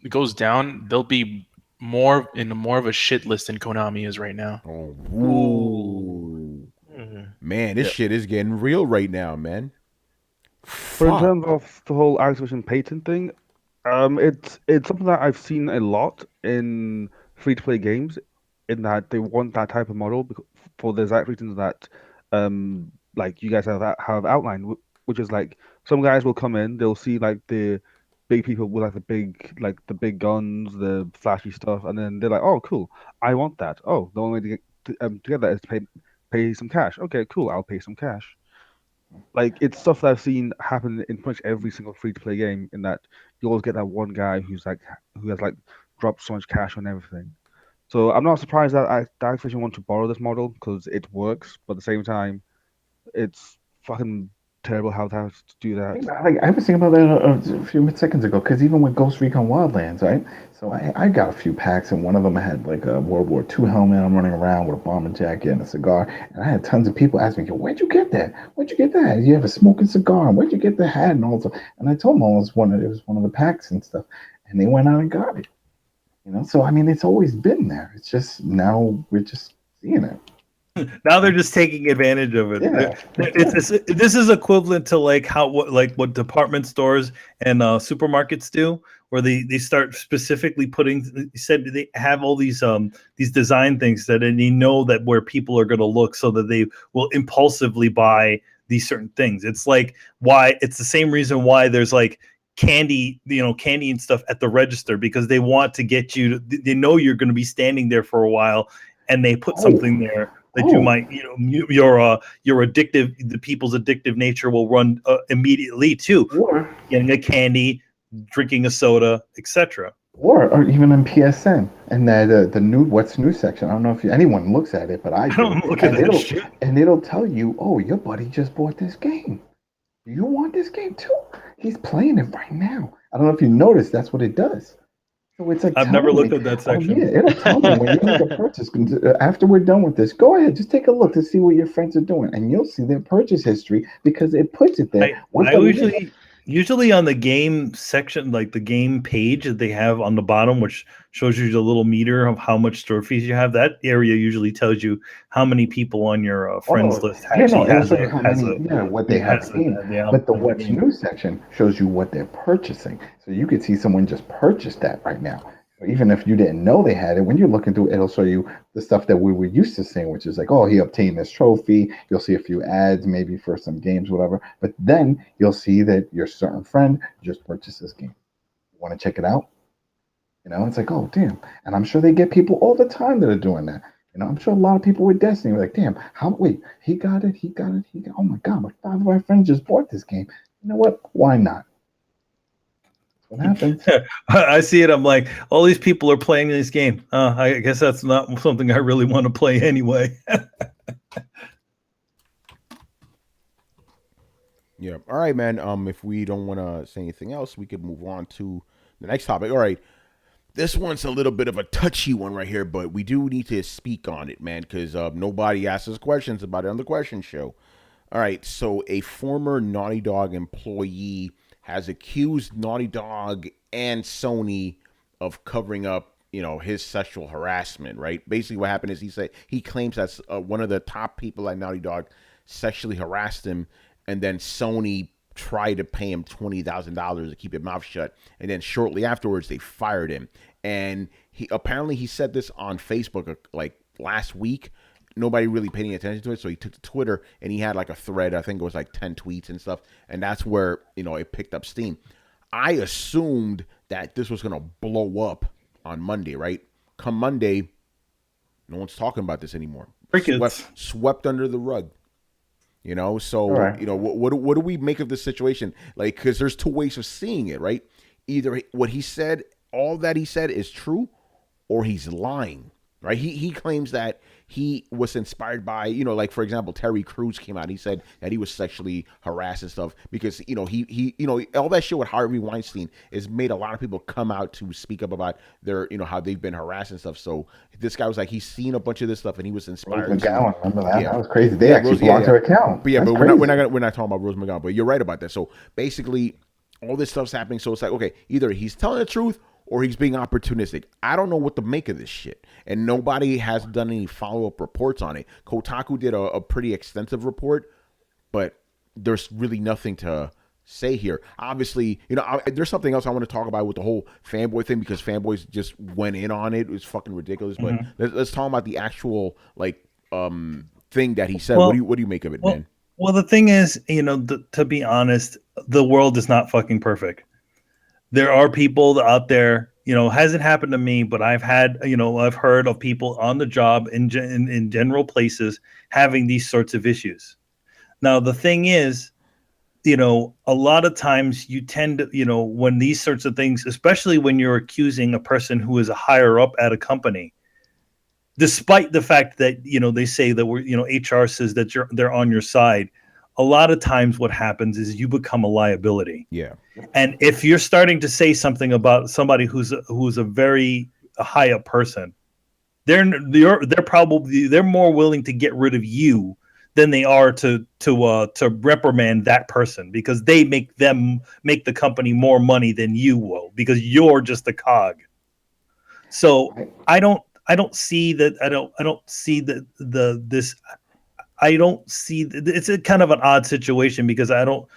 goes down, they'll be more of a shit list than Konami is right now. Oh, man, this shit is getting real right now, man. But in terms of the whole Activision patent thing, It's something that I've seen a lot in free-to-play games, in that they want that type of model for the exact reasons that, like you guys have outlined, which is like some guys will come in, they'll see like the big people with like the big guns, the flashy stuff, and then they're like, oh, cool, I want that. Oh, the only way to get that is to pay some cash. Okay, cool, I'll pay some cash. Like it's stuff that I've seen happen in pretty much every single free to play game. In that you always get that one guy who has like dropped so much cash on everything. So I'm not surprised that Activision want to borrow this model because it works, but at the same time, it's fucking terrible how they have to do that. Like, I was thinking about that a few seconds ago, because even with Ghost Recon Wildlands, right? So I got a few packs, and one of them had like a World War II helmet. I'm running around with a bomber jacket and a cigar, and I had tons of people ask me, "Where'd you get that? Where'd you get that? You have a smoking cigar? Where'd you get the hat?" And all that. And I told them it was one of the packs and stuff, and they went out and got it. So I mean, it's always been there. It's just now we're just seeing it. Now they're just taking advantage of it. Yeah. This is equivalent to like what department stores and supermarkets do, where they start specifically putting. Said they have all these design things that, and you know that where people are going to look, so that they will impulsively buy these certain things. It's like why it's the same reason why there's like candy and stuff at the register, because they want to get you to, they know you're going to be standing there for a while, and they put something there that you might, your addictive, the people's addictive nature will run immediately to getting a candy, drinking a soda, etc. Or even in PSN and the new what's new section. I don't know if anyone looks at it, but I do. And it'll tell you, oh, your buddy just bought this game. You want this game too? He's playing it right now. I don't know if you noticed. That's what it does. So it's like I've never looked at that section. Oh, yeah, it'll tell me when you make a purchase. After we're done with this, go ahead, just take a look to see what your friends are doing, and you'll see their purchase history because it puts it there. Usually on the game section, like the game page that they have on the bottom, which shows you the little meter of how much store fees you have, that area usually tells you how many people on your friends list what they have seen. But the what's new section shows you what they're purchasing. So you could see someone just purchased that right now. Even if you didn't know they had it, when you're looking through, it'll show you the stuff that we were used to seeing, which is like, oh, he obtained this trophy. You'll see a few ads, maybe for some games, whatever. But then you'll see that your certain friend just purchased this game. You want to check it out? It's like, oh, damn. And I'm sure they get people all the time that are doing that. I'm sure a lot of people with Destiny are like, damn, he got it. Oh my God, 5 of my friends just bought this game. You know what? Why not? What happens? I see it. I'm like, all these people are playing this game. I guess that's not something I really want to play anyway. Yeah. All right, man. If we don't want to say anything else, we could move on to the next topic. All right. This one's a little bit of a touchy one right here, but we do need to speak on it, man, because nobody asks us questions about it on the question show. All right. So a former Naughty Dog employee has accused Naughty Dog and Sony of covering up, his sexual harassment, right? Basically what happened is he claims that one of the top people at Naughty Dog sexually harassed him, and then Sony tried to pay him $20,000 to keep his mouth shut, and then shortly afterwards they fired him. And he said this on Facebook like last week. Nobody really paid any attention to it, so he took to Twitter and he had like a thread. I think it was like 10 tweets and stuff, and that's where it picked up steam. I assumed that this was gonna blow up on Monday, right? Come Monday, no one's talking about this anymore. Swept under the rug. So right. What do we make of this situation? Like, because there's two ways of seeing it, right? Either what he said, all that he said is true, or he's lying, right? He claims that he was inspired by, like, for example, Terry Crews came out. He said that he was sexually harassed and stuff because, he all that shit with Harvey Weinstein has made a lot of people come out to speak up about their, how they've been harassed and stuff. So this guy was like, he's seen a bunch of this stuff and he was inspired. Rose McGowan, remember that? Yeah. That was crazy. They actually blocked her account. But we're not talking about Rose McGowan, but you're right about that. So basically all this stuff's happening. So it's like, okay, either he's telling the truth or he's being opportunistic. I don't know what to make of this shit. And nobody has done any follow-up reports on it. Kotaku did a pretty extensive report, but there's really nothing to say here. Obviously, there's something else I want to talk about with the whole fanboy thing because fanboys just went in on it. It was fucking ridiculous. But let's talk about the actual thing that he said. Well, what do you make of it, man? Well, the thing is, to be honest, the world is not fucking perfect. There are people out there, hasn't happened to me, but I've had, I've heard of people on the job in general places having these sorts of issues. Now, the thing is, a lot of times you tend to, when these sorts of things, especially when you're accusing a person who is a higher up at a company, despite the fact that, they say that HR says that they're on your side, a lot of times what happens is you become a liability. Yeah. And if you're starting to say something about somebody who's a very high up person, they're more willing to get rid of you than they are to reprimand that person because they make the company more money than you will because you're just a cog. So I don't see that. I don't see it's a kind of an odd situation because I don't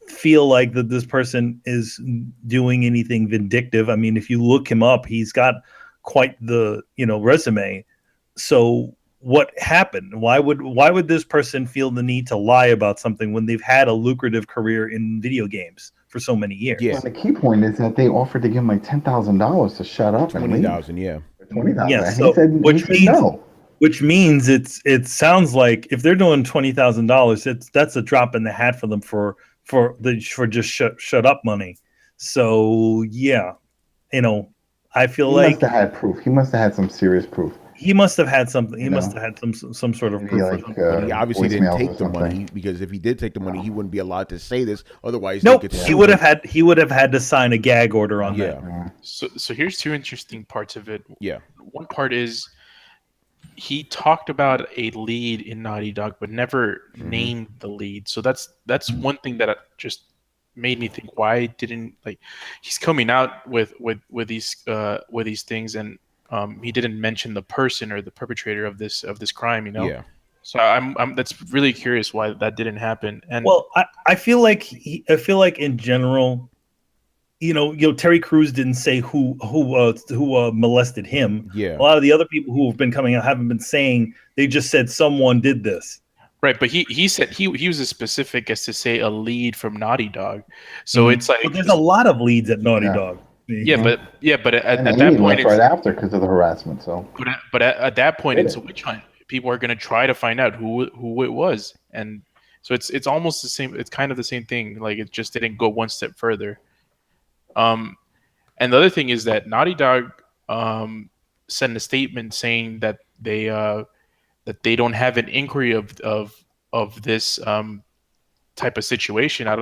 feel like that this person is doing anything vindictive. I mean, if you look him up, he's got quite the, resume. So what happened? Why would this person feel the need to lie about something when they've had a lucrative career in video games for so many years? Yeah. Well, the key point is that they offered to give him like $10,000 to shut up and leave. $20,000, yeah. $20,000. Yeah, so, he said no. Which means it sounds like if they're doing $20,000, that's a drop in the hat for them for just shut up money. So yeah, I feel like he must have had proof. He must have had some serious proof. He must have had something. He must have had some sort of proof. He obviously didn't take the money because if he did take the money, he wouldn't be allowed to say this. Otherwise, nope. He would have had to sign a gag order on that. So here's two interesting parts of it. Yeah. One part is he talked about a lead in Naughty Dog, but never named the lead. So that's one thing that just made me think, why didn't he's coming out with these things and he didn't mention the person or the perpetrator of this crime, Yeah. So I'm that's really curious why that didn't happen. And well, I feel like in general, Terry Crews didn't say who molested him. Yeah. A lot of the other people who have been coming out haven't been saying. They just said someone did this. Right, but he said he was as specific as to say a lead from Naughty Dog. So it's like but there's a lot of leads at Naughty Dog. Yeah, but at that point, it's right after because of the harassment. So, but at that point, it's a witch hunt. People are going to try to find out who it was, and so it's almost the same. It's kind of the same thing. Like it just didn't go one step further. And the other thing is that Naughty Dog sent a statement saying that they don't have an inquiry of this type of situation. I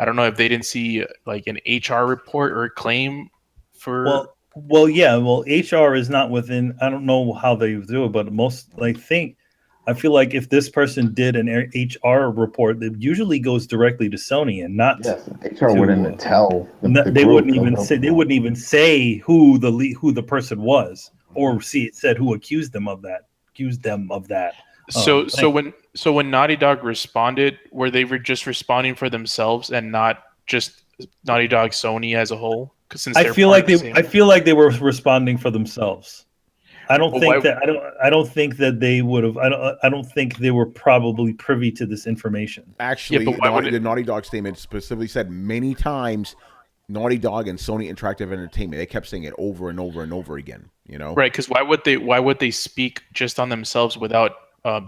don't know if they didn't see like an HR report or a claim for. Well, HR is not within. I don't know how they do it, but I feel like if this person did an HR report, it usually goes directly to Sony and not. Yes, HR wouldn't tell. They wouldn't even say who the person was, or it said who accused them of that. So when Naughty Dog responded, were they just responding for themselves and not just Naughty Dog Sony as a whole? I feel like they were responding for themselves. I don't think that they would have. I don't think they were probably privy to this information. Actually, the Naughty Dog statement specifically said many times Naughty Dog and Sony Interactive Entertainment. They kept saying it over and over and over again. Right? Because why would they speak just on themselves without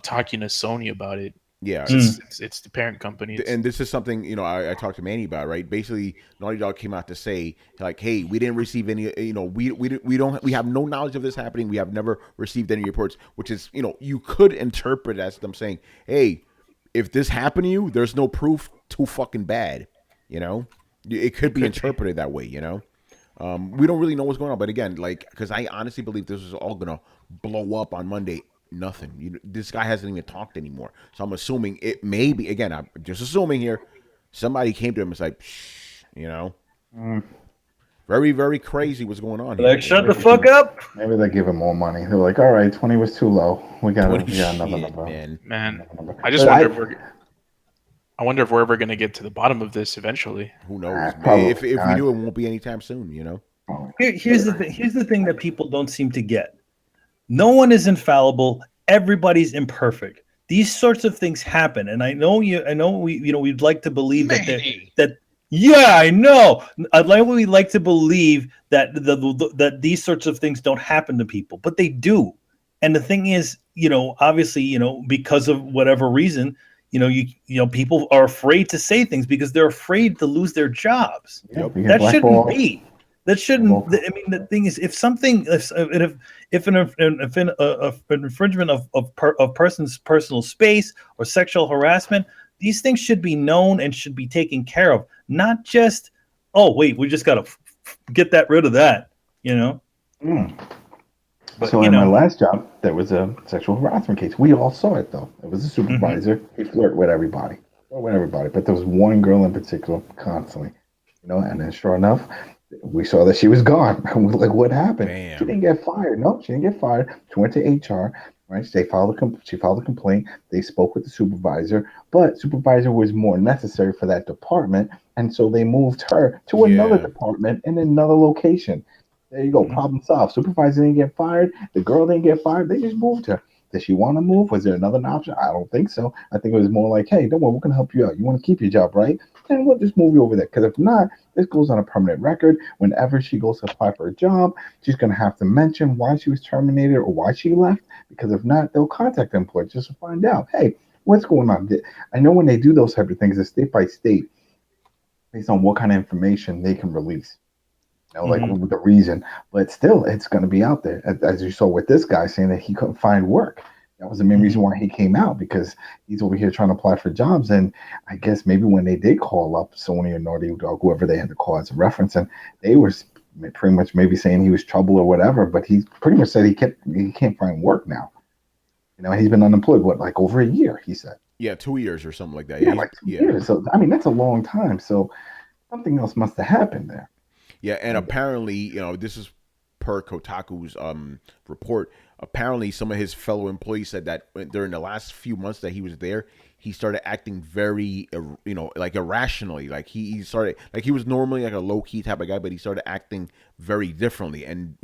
talking to Sony about it? Yeah, it's the parent company. And this is something I talked to Manny about. Right, basically, Naughty Dog came out to say like, "Hey, we didn't receive any. We have no knowledge of this happening. We have never received any reports." Which is, you could interpret as them saying, "Hey, if this happened to you, there's no proof. Too fucking bad." It could be interpreted that way. We don't really know what's going on, but again, because I honestly believe this is all gonna blow up on Monday. Nothing. This guy hasn't even talked anymore. So I'm assuming it may be, again, I'm just assuming here, somebody came to him and was like, very, very crazy what's going on here. Shut the fuck up. Maybe they give him more money. They're like, all right, 20 was too low. We got another number. Man, I just wonder if we're... I wonder if we're ever going to get to the bottom of this eventually. Who knows? Probably If we not. do, it won't be anytime soon. You know. Here's the thing. Here's the thing that people don't seem to get. No one is infallible. Everybody's imperfect. These sorts of things happen, and I know we'd like to believe that. Yeah, I know. We'd like to believe that that these sorts of things don't happen to people, but they do. And the thing is, obviously, because of whatever reason, people are afraid to say things because they're afraid to lose their jobs. Yep. That shouldn't be. That shouldn't. I mean, the thing is, if an infringement of person's personal space or sexual harassment, these things should be known and should be taken care of. Not just, oh wait, we just got to get rid of that. But, so in my last job, there was a sexual harassment case. We all saw it though. It was a supervisor. He flirted with everybody, but there was one girl in particular constantly, and then sure enough, we saw that she was gone. And we're like, what happened? Damn. She didn't get fired. No, she didn't get fired. She went to HR. Right? She filed a complaint. They spoke with the supervisor, but supervisor was more necessary for that department, and so they moved her to another department in another location. There you go. Problem solved. Supervisor didn't get fired. The girl didn't get fired. They just moved her. Did she want to move? Was there another option? I don't think so. I think it was more like, hey, don't worry, we're going to help you out. You want to keep your job, right? Then we'll just move you over there. Because if not, this goes on a permanent record. Whenever she goes to apply for a job, she's going to have to mention why she was terminated or why she left. Because if not, they'll contact the employer just to find out, hey, what's going on? I know when they do those type of things, it's state by state, based on what kind of information they can release. Like the reason, but still, it's going to be out there. As you saw with this guy saying that he couldn't find work. That was the main reason why he came out, because he's over here trying to apply for jobs. And I guess maybe when they did call up Sony or Naughty Dog, whoever they had to call as a reference, and they were pretty much maybe saying he was trouble or whatever, but he pretty much said he can't find work now. He's been unemployed, like over a year, he said. Yeah, 2 years or something like that. Yeah, like 2 years. So, I mean, that's a long time. So something else must have happened there. Yeah, and apparently, this is per Kotaku's report. Apparently, some of his fellow employees said that during the last few months that he was there, he started acting very, like irrationally. Like he started, like he was normally like a low key type of guy, but he started acting very differently. And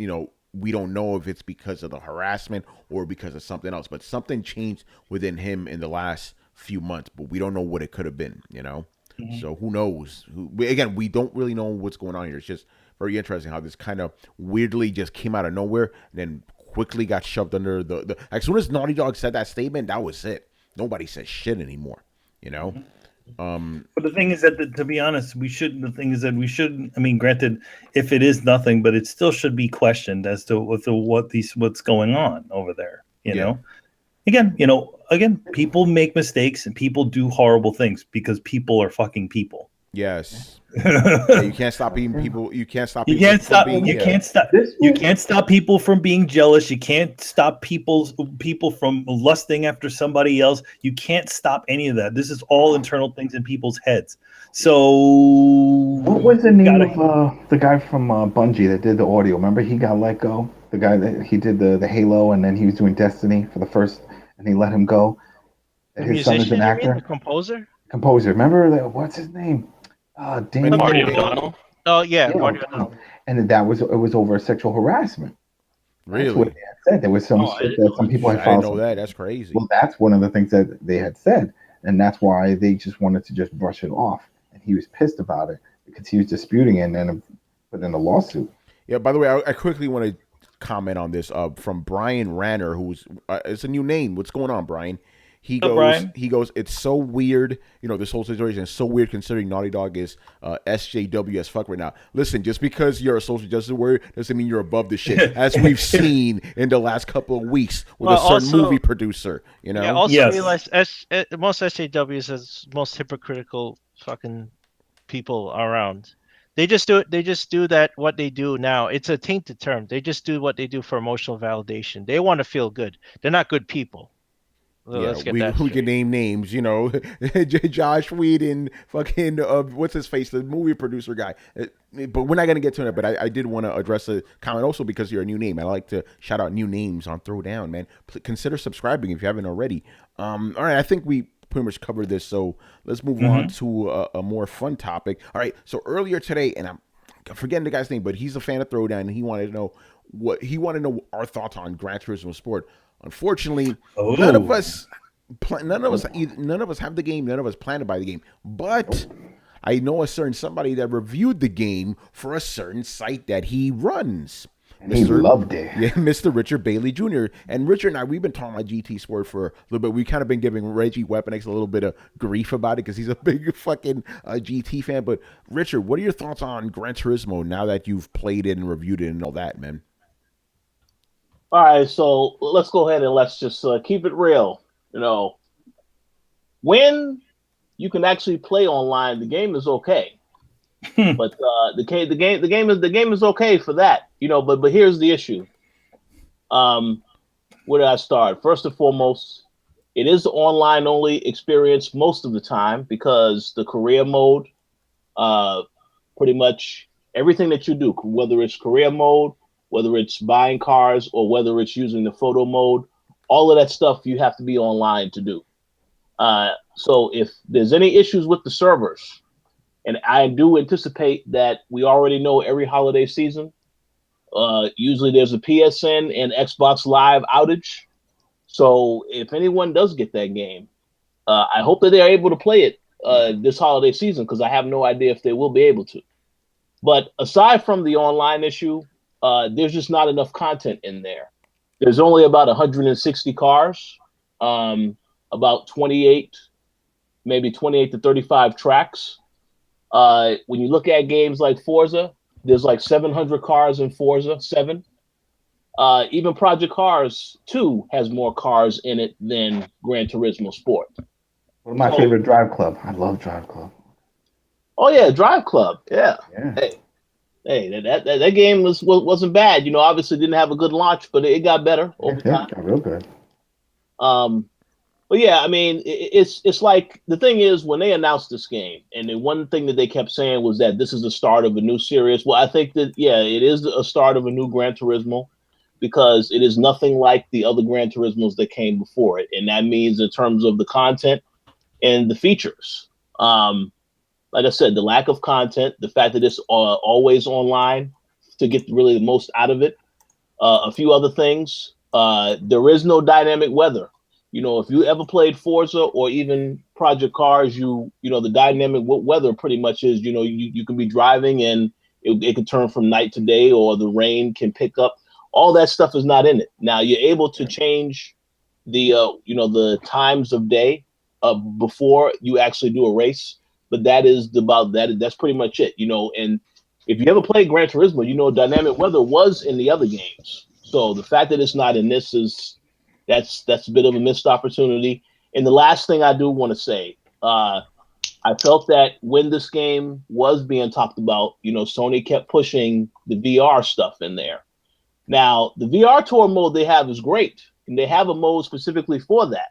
we don't know if it's because of the harassment or because of something else, but something changed within him in the last few months. But we don't know what it could have been. So who knows? Again, we don't really know what's going on here. It's just very interesting how this kind of weirdly just came out of nowhere and then quickly got shoved under the as soon as Naughty Dog said that statement, that was it. Nobody says shit anymore, But the thing is that, to be honest, we shouldn't. The thing is that we shouldn't. I mean, granted, if it is nothing, but it still should be questioned as to what's going on over there. Again, people make mistakes and people do horrible things because people are fucking people. Yes. You can't stop being people. You can't stop. You can't stop people from being jealous. You can't stop people from lusting after somebody else. You can't stop any of that. This is all internal things in people's heads. So, what was the name of the guy from Bungie that did the audio? Remember, he got let go. The guy that he did the Halo, and then he was doing Destiny for the first, and he let him go. His son is an actor. The composer. Remember that? What's his name? Marty O'Donnell. Oh yeah, Marty O'Donnell. And it was over sexual harassment. Really? That's what they had said. There was some shit that some people had filed. I didn't know that. That's crazy. Well, that's one of the things that they had said, and that's why they just wanted to just brush it off. And he was pissed about it because he was disputing it and then put in a lawsuit. Yeah. By the way, I quickly want to comment on this from Brian Ranner, who's it's a new name. What's going on, Brian? He goes, it's so weird, this whole situation is so weird considering Naughty Dog is SJW as fuck right now. Listen, just because you're a social justice warrior doesn't mean you're above the shit, as we've seen in the last couple of weeks with a certain movie producer, Yeah, also realize most SJWs is most hypocritical fucking people around. They just do that, what they do now. It's a tainted term. They just do what they do for emotional validation. They want to feel good. They're not good people. Let's get that we can name names, Josh Whedon, fucking what's his face, the movie producer guy. But we're not gonna get to it. But I did want to address a comment also because you're a new name. I like to shout out new names on Throwdown, man. Consider subscribing if you haven't already. All right, I think we pretty much covered this. So let's move on to a more fun topic. All right. So earlier today, and I'm forgetting the guy's name, but he's a fan of Throwdown, and he wanted to know our thoughts on Gran Turismo Sport. Unfortunately, none of us have the game. None of us planned to buy the game, but I know a certain somebody that reviewed the game for a certain site that he runs. And he loved it. Yeah, Mr. Richard Bailey Jr. And Richard and I, we've been talking about GT Sport for a little bit. We've kind of been giving Reggie Weapon X a little bit of grief about it because he's a big fucking GT fan. But Richard, what are your thoughts on Gran Turismo now that you've played it and reviewed it and all that, man? All right, so let's go ahead and let's just keep it real. When you can actually play online, the game is okay. But the game is okay for that, But here's the issue. Where did I start? First and foremost, it is the online only experience most of the time because the career mode, pretty much everything that you do, whether it's career mode, whether it's buying cars, or whether it's using the photo mode, all of that stuff you have to be online to do. So if there's any issues with the servers, and I do anticipate that we already know every holiday season, usually there's a PSN and Xbox Live outage. So if anyone does get that game, I hope that they're able to play it this holiday season because I have no idea if they will be able to. But aside from the online issue, there's just not enough content in there. There's only about 160 cars, about 28 to 35 tracks. When you look at games like Forza, there's like 700 cars in Forza 7. Even Project Cars 2 has more cars in it than Gran Turismo Sport. One of my favorite Drive Club. I love Drive Club. Oh yeah, Drive Club. Yeah. Hey, that game wasn't bad. Obviously didn't have a good launch, but it got better over time. Got real good. But yeah, I mean, it's like the thing is when they announced this game, and the one thing that they kept saying was that this is the start of a new series. Well, I think that it is a start of a new Gran Turismo because it is nothing like the other Gran Turismos that came before it, and that means in terms of the content and the features. Like I said, the lack of content, the fact that it's always online to get really the most out of it. A few other things. There is no dynamic weather. If you ever played Forza or even Project Cars, the dynamic weather pretty much is, you can be driving and it can turn from night to day or the rain can pick up. All that stuff is not in it. Now you're able to change the times of day before you actually do a race, but that's pretty much it, and if you ever played Gran Turismo, dynamic weather was in the other games. So the fact that it's not in this that's a bit of a missed opportunity. And the last thing I do want to say, I felt that when this game was being talked about, Sony kept pushing the VR stuff in there. Now, the VR tour mode they have is great, and they have a mode specifically for that.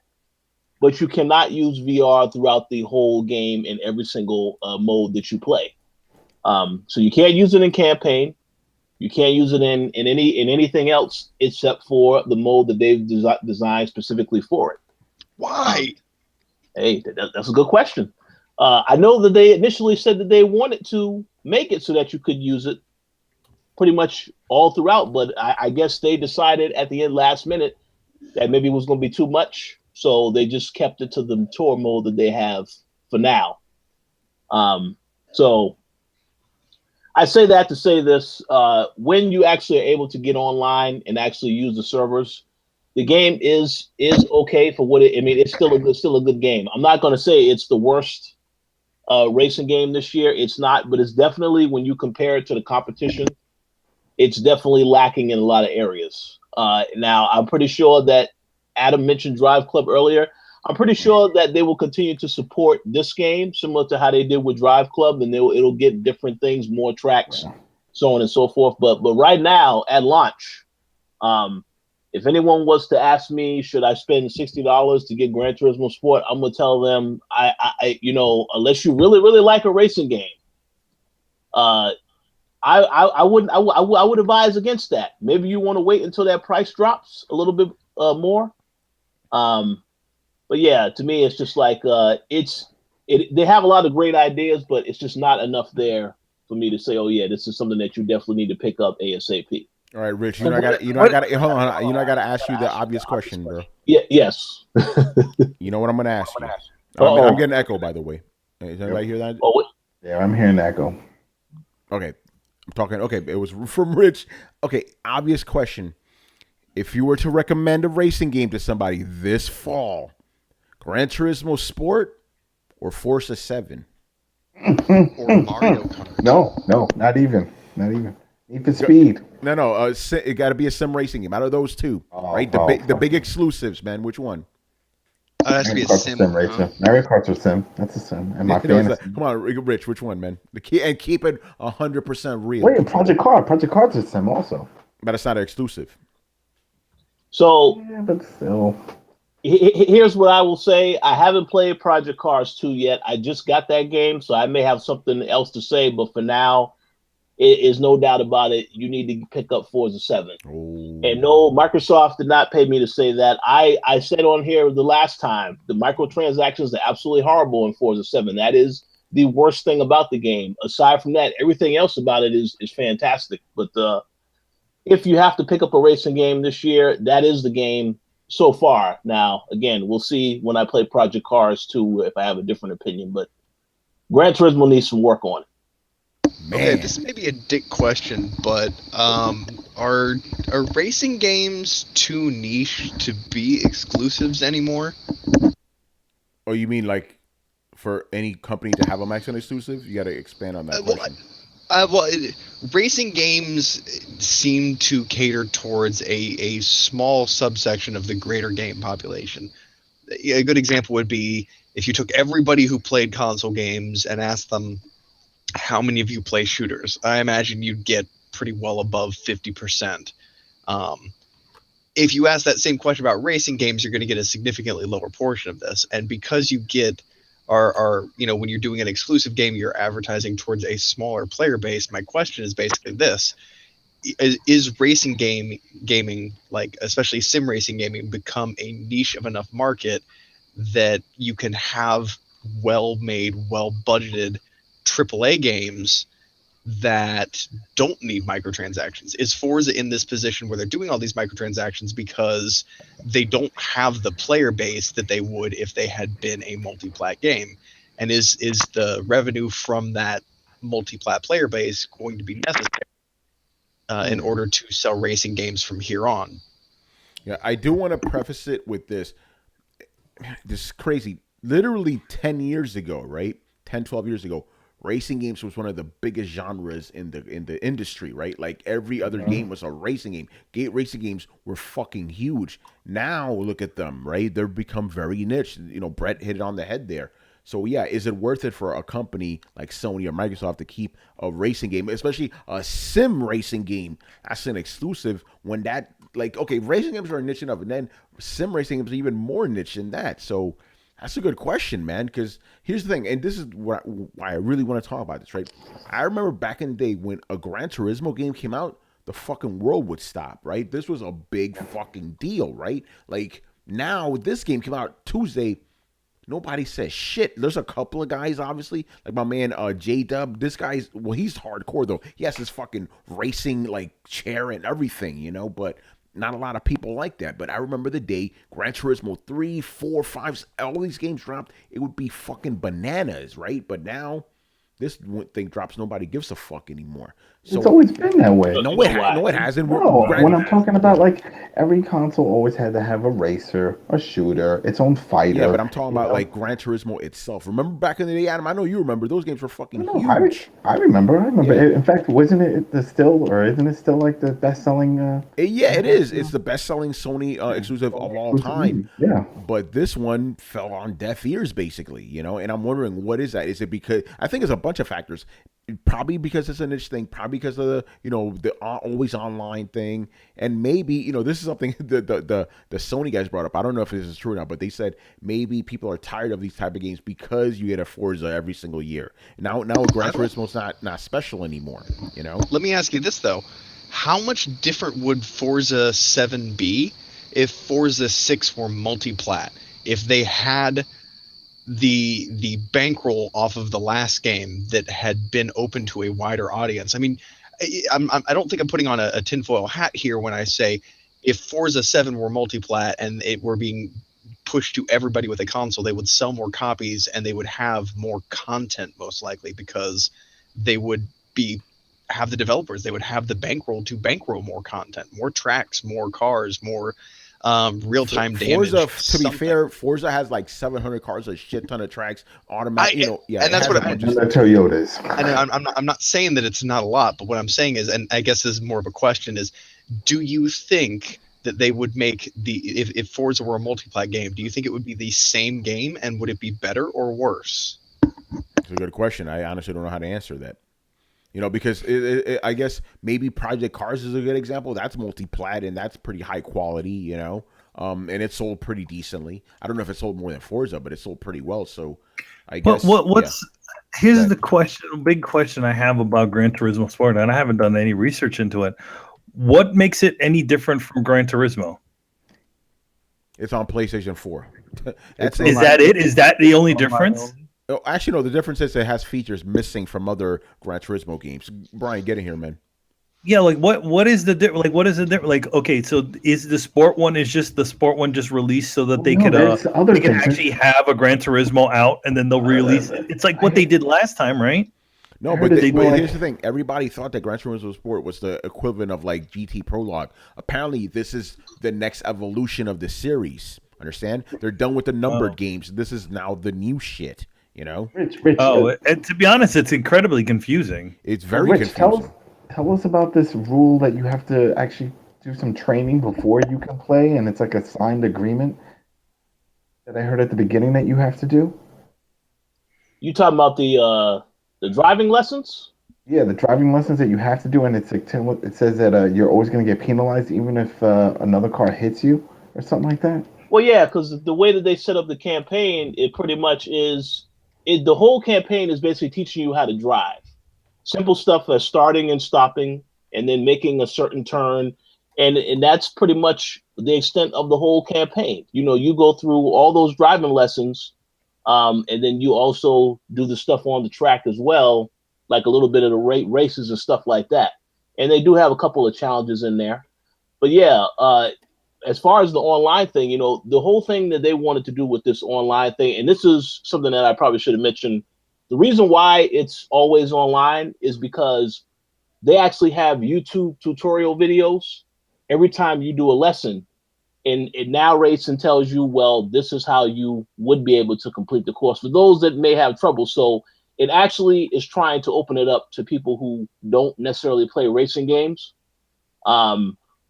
But you cannot use VR throughout the whole game in every single mode that you play. So you can't use it in campaign. You can't use it in anything else except for the mode that they've designed specifically for it. Why? Hey, that's a good question. I know that they initially said that they wanted to make it so that you could use it pretty much all throughout, but I guess they decided at the end, last minute, that maybe it was going to be too much, so they just kept it to the tour mode that they have for now. So I say that to say this, when you actually are able to get online and actually use the servers, the game is okay for what it's still a good game. I'm not going to say it's the worst racing game this year. It's not, but it's definitely, when you compare it to the competition, it's definitely lacking in a lot of areas. Now, I'm pretty sure that Adam mentioned Drive Club earlier. I'm pretty sure that they will continue to support this game similar to how they did with Drive Club, and it'll get different things, more tracks, so on and so forth. But right now at launch, if anyone was to ask me, should I spend $60 to get Gran Turismo Sport, I'm gonna tell them, I unless you really, really like a racing game, I would advise against that. Maybe you want to wait until that price drops a little bit more. But yeah, to me, it's just like they have a lot of great ideas, but it's just not enough there for me to say, oh yeah, this is something that you definitely need to pick up ASAP. All right, Rich. I gotta hold on. I gotta ask you the obvious question, bro. Yeah. Yes. You know what I'm gonna ask you? I'm getting echo, by the way. Does anybody hear that? Oh, yeah, I'm hearing echo. Okay, I'm talking. Okay, it was from Rich. Okay, obvious question. If you were to recommend a racing game to somebody this fall, Gran Turismo Sport or Forza 7? Or Mario Kart? No, not even. Need for Speed. No. It got to be a sim racing game. Out of those two, right? The big exclusives, man. Which one? It has to be a sim racer. Mario Kart's a sim. That's a sim. And my fantasy. Come on, Rich. Which one, man? And keep it 100% real. Wait, Project Card's a sim also. But it's not an exclusive. So yeah, but still. Here's what I will say. I haven't played Project Cars 2 yet. I just got that game, so I may have something else to say. But for now, it is no doubt about it. You need to pick up Forza 7. Oh. And no, Microsoft did not pay me to say that. I said on here the last time, the microtransactions are absolutely horrible in Forza 7. That is the worst thing about the game. Aside from that, everything else about it is fantastic. But if you have to pick up a racing game this year, that is the game so far. Now, again, we'll see when I play Project Cars 2 if I have a different opinion. But Gran Turismo needs some work on it. Man. Okay, this may be a dick question, but are racing games too niche to be exclusives anymore? Oh, you mean like for any company to have a max exclusive? You got to expand on that question. Racing games seem to cater towards a small subsection of the greater game population. A good example would be if you took everybody who played console games and asked them, how many of you play shooters? I imagine you'd get pretty well above 50%. If you ask that same question about racing games, you're going to get a significantly lower portion of this. And because you get when you're doing an exclusive game, you're advertising towards a smaller player base. My question is basically this: is racing gaming, like especially sim racing gaming, become a niche of enough market that you can have well-made, well-budgeted AAA games that don't need microtransactions? Is Forza in this position where they're doing all these microtransactions because they don't have the player base that they would if they had been a multi-plat game? And is the revenue from that multi-plat player base going to be necessary in order to sell racing games from here on? Yeah, I do want to preface it with this. This is crazy. Literally 10 years ago, right? 10, 12 years ago, racing games was one of the biggest genres in the industry, right? Like every other game was a racing game. Racing games were fucking huge. Now look at them, right? They've become very niche. You know, Brett hit it on the head there. So yeah, is it worth it for a company like Sony or Microsoft to keep a racing game, especially a sim racing game, as an exclusive when that, like, okay, racing games are a niche enough, and then sim racing games are even more niche than that. So that's a good question, man, because here's the thing, and this is why I really want to talk about this, right? I remember back in the day when a Gran Turismo game came out, the fucking world would stop, right? This was a big fucking deal, right? Like, now this game came out Tuesday, nobody says shit. There's a couple of guys, obviously, like my man J-Dub. This guy's, well, he's hardcore, though. He has his fucking racing, like, chair and everything, you know, but not a lot of people like that. But I remember the day Gran Turismo 3, 4, 5, all these games dropped. It would be fucking bananas, right? But now this thing drops, nobody gives a fuck anymore. So, it's always been that way. No, it hasn't. No, when I'm talking about, like, every console always had to have a racer, a shooter, its own fighter. Yeah, but I'm talking about like Gran Turismo itself. Remember back in the day, Adam? I know you remember. Those games were fucking huge. I remember. Yeah. In fact, isn't it still like the best-selling? Yeah, it is. It's the best-selling Sony exclusive of all time. Yeah. But this one fell on deaf ears, basically. You know, and I'm wondering, what is that? Is it because I think it's a bunch of factors. Probably because it's a niche thing, probably because of the always online thing, and maybe this is something the Sony guys brought up. I don't know if this is true or not, but they said maybe people are tired of these type of games because you get a Forza every single year. Now Gran Turismo's not special anymore. Let me ask you this though: how much different would Forza 7 be if Forza 6 were multi-plat? if they had the bankroll off of the last game that had been open to a wider audience. I mean, I don't think I'm putting on a tinfoil hat here when I say if Forza 7 were multiplat and it were being pushed to everybody with a console, they would sell more copies and they would have more content most likely because they would have the developers, they would have the bankroll to bankroll more content, more tracks, more cars, more real-time damage. Forza, to be fair, Forza has like 700 cars, a shit ton of tracks, automatic. And that's what I'm Toyotas. And I'm not saying that it's not a lot, but what I'm saying is, and I guess this is more of a question, is do you think that they would make if Forza were a multiplat game, do you think it would be the same game and would it be better or worse? It's a good question. I honestly don't know how to answer that. Because I guess maybe Project Cars is a good example. That's multi-plat and that's pretty high quality, and it sold pretty decently. I don't know if it sold more than Forza, but it sold pretty well. So I guess. Here's the question, big question I have about Gran Turismo Sport, and I haven't done any research into it. What makes it any different from Gran Turismo? It's on PlayStation 4. Is that it? Is that the only difference? Oh, actually, no. The difference is it has features missing from other Gran Turismo games. Brian, get in here, man. Yeah, like what is the what is the difference? Like, okay, so is the sport one just released so that they can actually have a Gran Turismo out and then they'll release it? It's like what they did last time, right? No, but here's the thing. Everybody thought that Gran Turismo Sport was the equivalent of like GT Prologue. Apparently, this is the next evolution of the series. Understand? They're done with the numbered games. This is now the new shit. Rich, and to be honest, it's incredibly confusing. It's very confusing. Tell us about this rule that you have to actually do some training before you can play, and it's like a signed agreement that I heard at the beginning that you have to do. You talking about the driving lessons? Yeah, the driving lessons that you have to do, and it's like it says that you're always going to get penalized even if another car hits you or something like that. Well, yeah, because the way that they set up the campaign, it pretty much is. The whole campaign is basically teaching you how to drive. Simple stuff as starting and stopping and then making a certain turn. And that's pretty much the extent of the whole campaign. You go through all those driving lessons and then you also do the stuff on the track as well, like a little bit of the races and stuff like that. And they do have a couple of challenges in there. But yeah, as far as the online thing, the whole thing that they wanted to do with this online thing, and this is something that I probably should have mentioned. The reason why it's always online is because they actually have YouTube tutorial videos every time you do a lesson, and it narrates and tells you, well, this is how you would be able to complete the course for those that may have trouble. So it actually is trying to open it up to people who don't necessarily play racing games.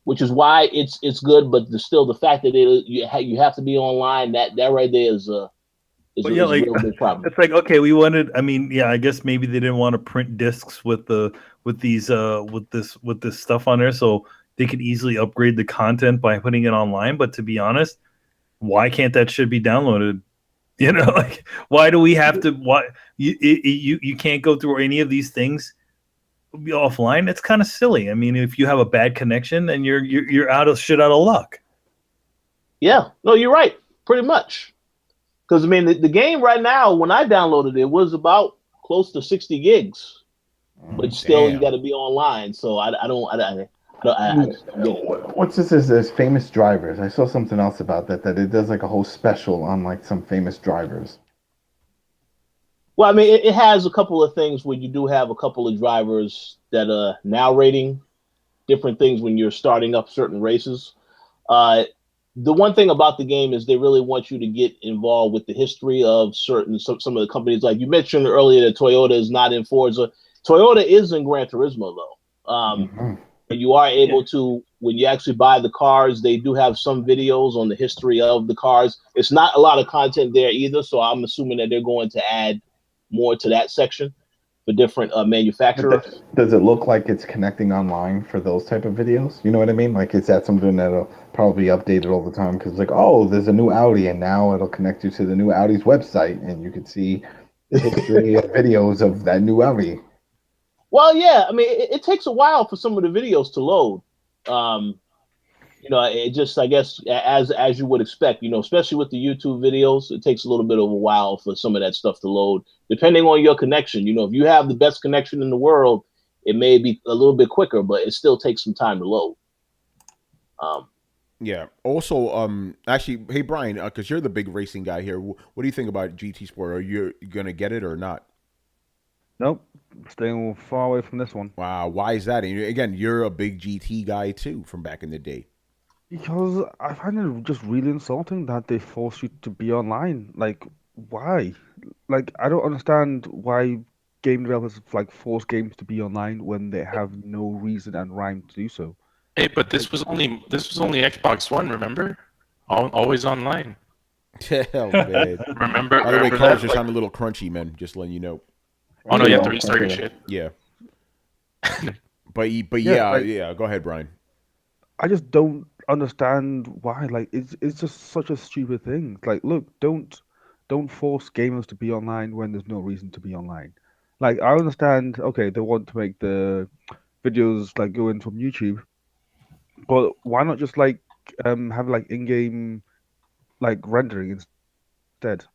Which is why it's good, but still the fact that you have to be online, that right there is a real big problem. It's like, okay, we wanted. I mean, yeah, I guess maybe they didn't want to print discs with this stuff on there, so they could easily upgrade the content by putting it online. But to be honest, why can't that shit be downloaded? Like, why do we have to? Why you can't go through any of these things be offline? It's kind of silly. I mean, if you have a bad connection, then you're out of luck. Yeah, no, you're right, pretty much. Because I mean, the game right now, when I downloaded it, was about close to 60 gigs, but still you got to be online. So I don't. What's this? Is famous drivers? I saw something else about that it does like a whole special on like some famous drivers. Well, I mean, it has a couple of things where you do have a couple of drivers that are narrating different things when you're starting up certain races. The one thing about the game is they really want you to get involved with the history of some of the companies. Like you mentioned earlier that Toyota is not in Forza. Toyota is in Gran Turismo, though. And you are able to, when you actually buy the cars, they do have some videos on the history of the cars. It's not a lot of content there either, so I'm assuming that they're going to add more to that section for different manufacturers. Does it look like it's connecting online for those type of videos? You know what I mean? Like, is that something that'll probably be updated all the time? Because like, oh, there's a new Audi, and now it'll connect you to the new Audi's website, and you can see the history of videos of that new Audi. Well, yeah. I mean, it takes a while for some of the videos to load. You know, it just, I guess, as you would expect, you know, especially with the YouTube videos, it takes a little bit of a while for some of that stuff to load, depending on your connection. You know, if you have the best connection in the world, it may be a little bit quicker, but it still takes some time to load. Yeah. Also, actually, hey Brian, because you're the big racing guy here, what do you think about GT Sport? Are you gonna get it or not? Nope, staying far away from this one. Wow. Why is that? And again, you're a big GT guy too from back in the day. Because I find it just really insulting that they force you to be online. Like, why? Like, I don't understand why game developers like force games to be online when they have no reason and rhyme to do so. Hey, but this was only Xbox One. Remember, always online. Hell, man. Remember? By the way, remember cars that? just sound a little crunchy, man. Just letting you know. Oh no, you have to restart your shit. Yeah. But Yeah, yeah. Go ahead, Brian. I just don't understand why. Like, it's just such a stupid thing. Like, look, don't force gamers to be online when there's no reason to be online. Like, I understand. Okay, they want to make the videos like go in from YouTube, but why not just like have like in-game like rendering instead?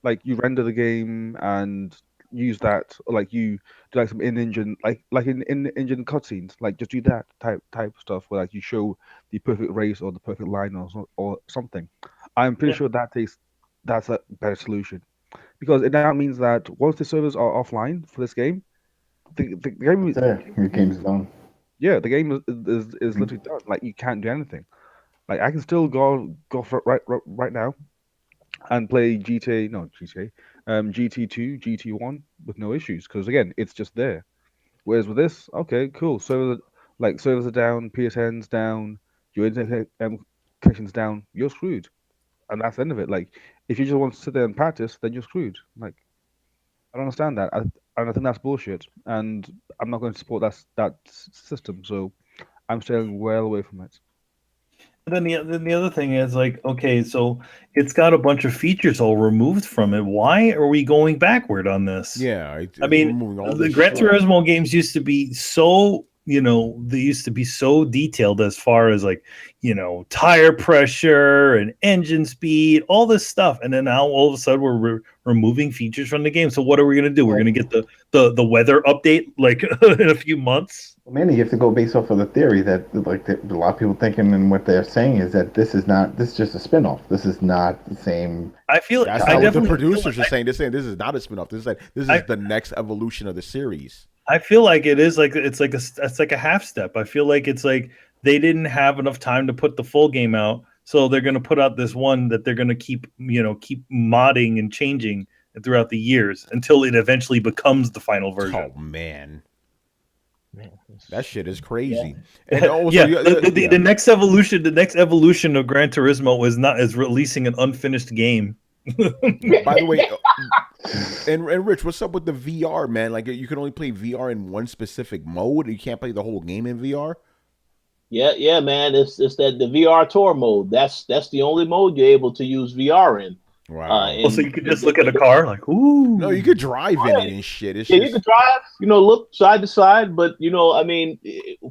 Like you render the game and use that, or like you do like some in-engine like in engine cutscenes. Like just do that type of stuff where like you show the perfect race or the perfect line or something. I'm pretty sure that's a better solution because it now means that once the servers are offline for this game, the game Your game's done. yeah, the game is literally done. Like you can't do anything. Like I can still go for it right now and play GTA, no GTA, GT2, GT1 with no issues because again, it's just there. Whereas with this, okay, cool. Servers are down, PSN's down, your internet connection's down. You're screwed, and that's the end of it. Like if you just want to sit there and practice, then you're screwed. Like I don't understand that. I think that's bullshit, and I'm not going to support that system. So I'm staying well away from it. Then the other thing is like, okay, so it's got a bunch of features all removed from it. Why are we going backward on this? Yeah, I mean, the Gran Turismo games used to be so, you know, they used to be so detailed as far as like, you know, tire pressure and engine speed, all this stuff, and then now all of a sudden we're removing features from the game. So what are we going to do? We're going to get the weather update like in a few months. Well, Manny, you have to go based off of the theory that like a lot of people thinking and what they're saying is that this is just a spinoff. This is not the same. I feel that's I what the definitely producers are saying. They're saying this is not a spinoff. This is the next evolution of the series. I feel like it is like it's like a half step. I feel like it's like they didn't have enough time to put the full game out, so they're going to put out this one that they're going to keep modding and changing throughout the years until it eventually becomes the final version. Oh man. That shit is crazy. Yeah. And also, the next evolution of Gran Turismo is releasing an unfinished game. By the way, and Rich, what's up with the VR, man? Like you can only play VR in one specific mode. You can't play the whole game in VR. Yeah, man. It's that the VR tour mode. That's the only mode you're able to use VR in. Wow. So you could just look at a car like, ooh. No, you could drive in it and shit. It's you could drive, look side to side, but I mean,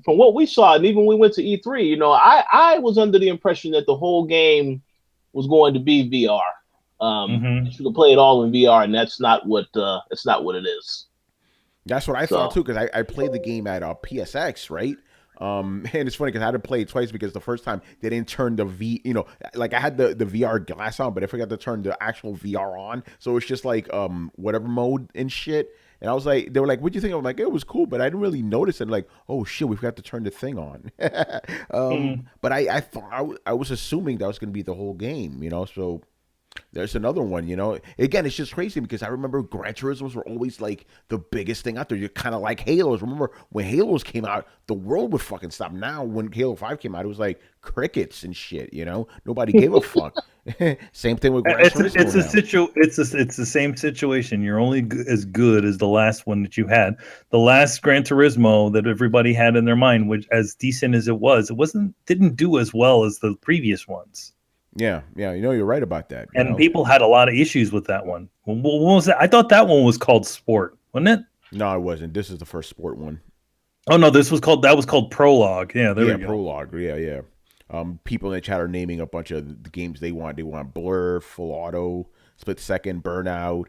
from what we saw, and even when we went to E3, I was under the impression that the whole game was going to be VR. You can play it all in VR, and that's not what it is. That's what I thought too, because I played the game at PSX, right? And it's funny because I had to play it twice because the first time they didn't turn the like I had the VR glass on, but I forgot to turn the actual VR on. So it's just like whatever mode and shit. And I was like, they were like, "What'd you think?" I'm like, "It was cool," but I didn't really notice it. Like, oh shit, we forgot to turn the thing on. But I thought I was assuming that was going to be the whole game, So there's another one, Again, it's just crazy because I remember Gran Turismos were always like the biggest thing out there. You're kind of like Halos. Remember when Halos came out, the world would fucking stop. Now when Halo 5 came out, it was like crickets and shit. Nobody gave a fuck. Same thing with Gran Turismo. It's the same situation. You're only as good as the last one that you had. The last Gran Turismo that everybody had in their mind, which as decent as it didn't do as well as the previous ones. Yeah, you're right about that. And people had a lot of issues with that one. What was that? I thought that one was called Sport, wasn't it? No, it wasn't. This is the first Sport one. Oh no, that was called Prologue. Yeah, there we go. Prologue. Yeah. People in the chat are naming a bunch of the games they want. They want Blur, Full Auto, Split Second, Burnout,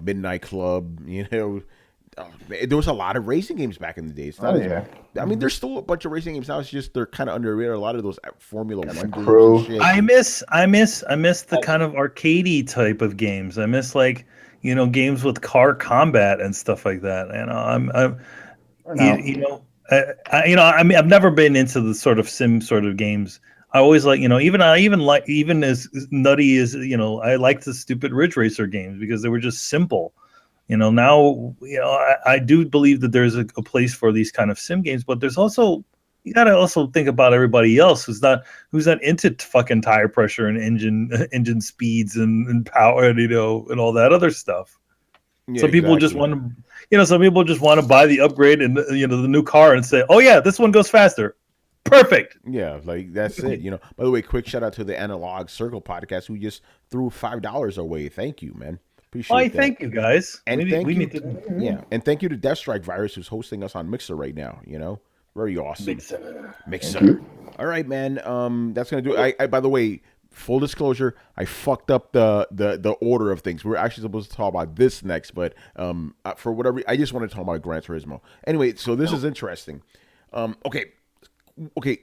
Midnight Club. You know, there was a lot of racing games back in the day. It's not I mean, there's still a bunch of racing games now. It's just they're kind of under the radar. A lot of those Formula One games. Shit. I miss the kind of arcadey type of games. I miss games with car combat and stuff like that. I've never been into the sort of sim sort of games. I always even as nutty as I liked the stupid Ridge Racer games because they were just simple. Now I do believe that there's a place for these kind of sim games, but there's also you got to also think about everybody else who's not into fucking tire pressure and engine speeds and power and all that other stuff. Yeah, some people just want to, some people just want to buy the upgrade and the new car and say, oh yeah, this one goes faster. Perfect. Yeah, like that's it. By the way, quick shout out to the Analog Circle podcast who just threw $5 away. Thank you, man. Appreciate that. Thank you guys. And and thank you to Deathstrike Virus who's hosting us on Mixer right now. Very awesome. Mixer. All right, man. That's gonna do it. I by the way, full disclosure, I fucked up the order of things. We're actually supposed to talk about this next, but for whatever, I just want to talk about Gran Turismo. Anyway, so this is interesting. Okay.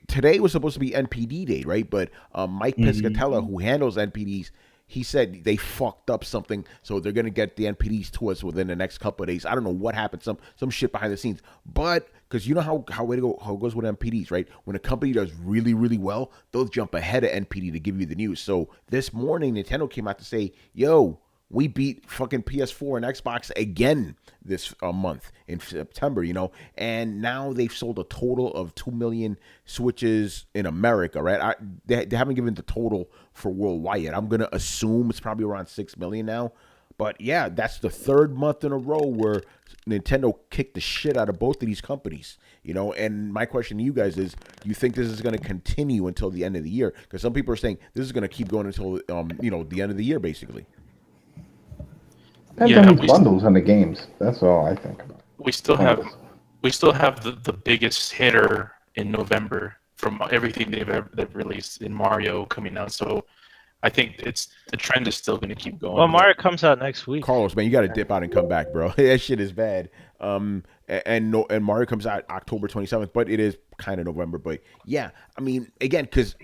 Today was supposed to be NPD day, right? But Mike Piscatella, who handles NPDs, he said they fucked up something, so they're gonna get the NPDs to us within the next couple of days. I don't know what happened, some shit behind the scenes, but because you know how it goes with NPDs, right? When a company does really, really well, they'll jump ahead of NPD to give you the news. So this morning, Nintendo came out to say, "Yo, we beat fucking PS4 and Xbox again this month in September, and now they've sold a total of 2 million Switches in America, right? They haven't given the total for worldwide yet. I'm going to assume it's probably around 6 million now. But yeah, that's the third month in a row where Nintendo kicked the shit out of both of these companies, and my question to you guys is, do you think this is going to continue until the end of the year? Because some people are saying this is going to keep going until, the end of the year, basically. Depends on these bundles and the games. That's all I think about. We still have the biggest hitter in November from everything they've released in Mario coming out. So I think the trend is still going to keep going. Well, Mario comes out next week. Carlos, man, you got to dip out and come back, bro. That shit is bad. And Mario comes out October 27th, but it is kind of November. But yeah, I mean, again, because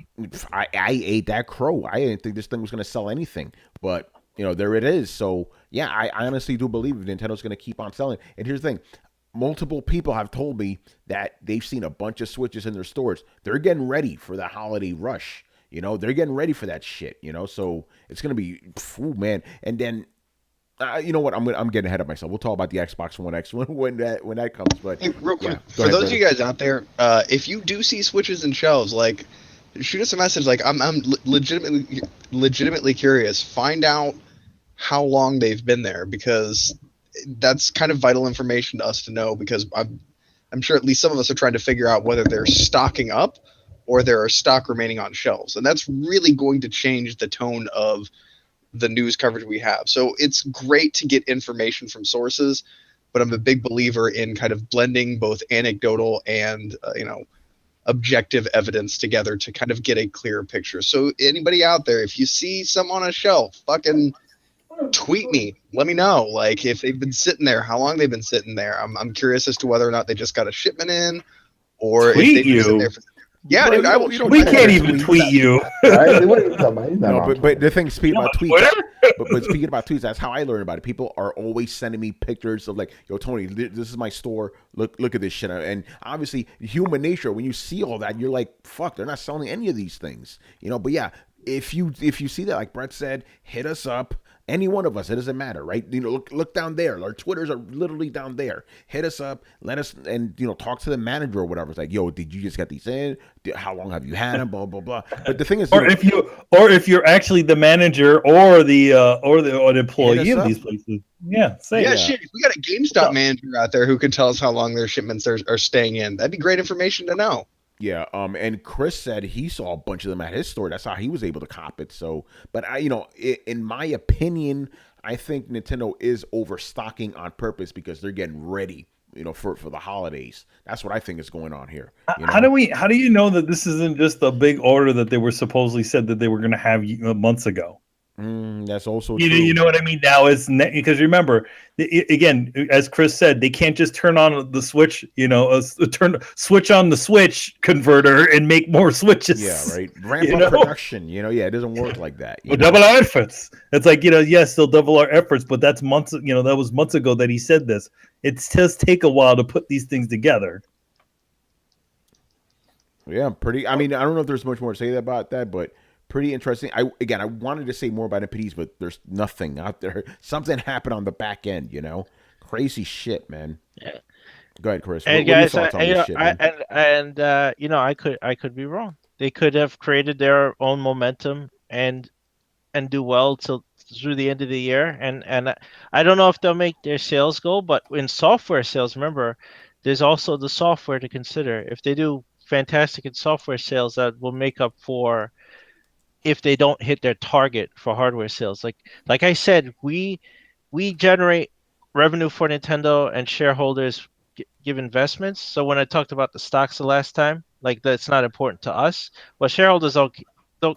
I ate that crow. I didn't think this thing was going to sell anything, but there it is. So yeah, I honestly do believe Nintendo's going to keep on selling. And here's the thing. Multiple people have told me that they've seen a bunch of Switches in their stores. They're getting ready for the holiday rush. They're getting ready for that shit, so it's going to be, man. And then, you know what? I'm getting ahead of myself. We'll talk about the Xbox One X when that comes. But hey, real quick, for those of you guys out there, if you do see Switches in shelves, shoot us a message. I'm legitimately curious. Find out how long they've been there, because that's kind of vital information to us to know, because I'm sure at least some of us are trying to figure out whether they're stocking up or there are stock remaining on shelves. And that's really going to change the tone of the news coverage we have. So it's great to get information from sources, but I'm a big believer in kind of blending both anecdotal and, objective evidence together to kind of get a clearer picture. So anybody out there, if you see some on a shelf, fucking tweet me. Let me know, if they've been sitting there, how long they've been sitting there. I'm curious as to whether or not they just got a shipment in, or tweet if they've been sitting there for... Yeah, dude, we can't even tweet you. No, but the thing, speaking about tweets, but speaking about tweets, that's how I learn about it. People are always sending me pictures of yo, Tony, this is my store. Look at this shit. And obviously, human nature, when you see all that, you're like, fuck, they're not selling any of these things, But yeah, if you see that, like Brett said, hit us up. Any one of us, it doesn't matter, right? Look down there. Our Twitters are literally down there. Hit us up, let us, and talk to the manager or whatever. It's like, yo, did you just get these in? How long have you had them? Blah blah blah. But the thing is, if you're actually the manager or the employee of these places, shit. If we got a GameStop manager out there who can tell us how long their shipments are staying in, that'd be great information to know. Yeah, and Chris said he saw a bunch of them at his store. That's how he was able to cop it. So, but in my opinion, I think Nintendo is overstocking on purpose because they're getting ready for the holidays. That's what I think is going on here. How do you know that this isn't just a big order that they were supposedly said that they were going to have months ago? That's also true. You know what I mean? Now it's because remember, again, as Chris said, they can't just turn on the switch, switch on the switch converter and make more switches. Yeah, right. Ramp up production. It doesn't work like that. Double our efforts. It's like, yes, they'll double our efforts, but that's months. That was months ago that he said this. It does take a while to put these things together. Yeah, I mean, I don't know if there's much more to say about that, but pretty interesting. I wanted to say more about NPDs, but there's nothing out there. Something happened on the back end, Crazy shit, man. Yeah. Go ahead, Chris. And what guys, are your thoughts on this shit, man? I could be wrong. They could have created their own momentum and do well through the end of the year. And I don't know if they'll make their sales go, but in software sales, remember, there's also the software to consider. If they do fantastic in software sales, that will make up for if they don't hit their target for hardware sales. Like I said, we generate revenue for Nintendo, and shareholders give investments. So when I talked about the stocks the last time, that's not important to us. Well, shareholders don't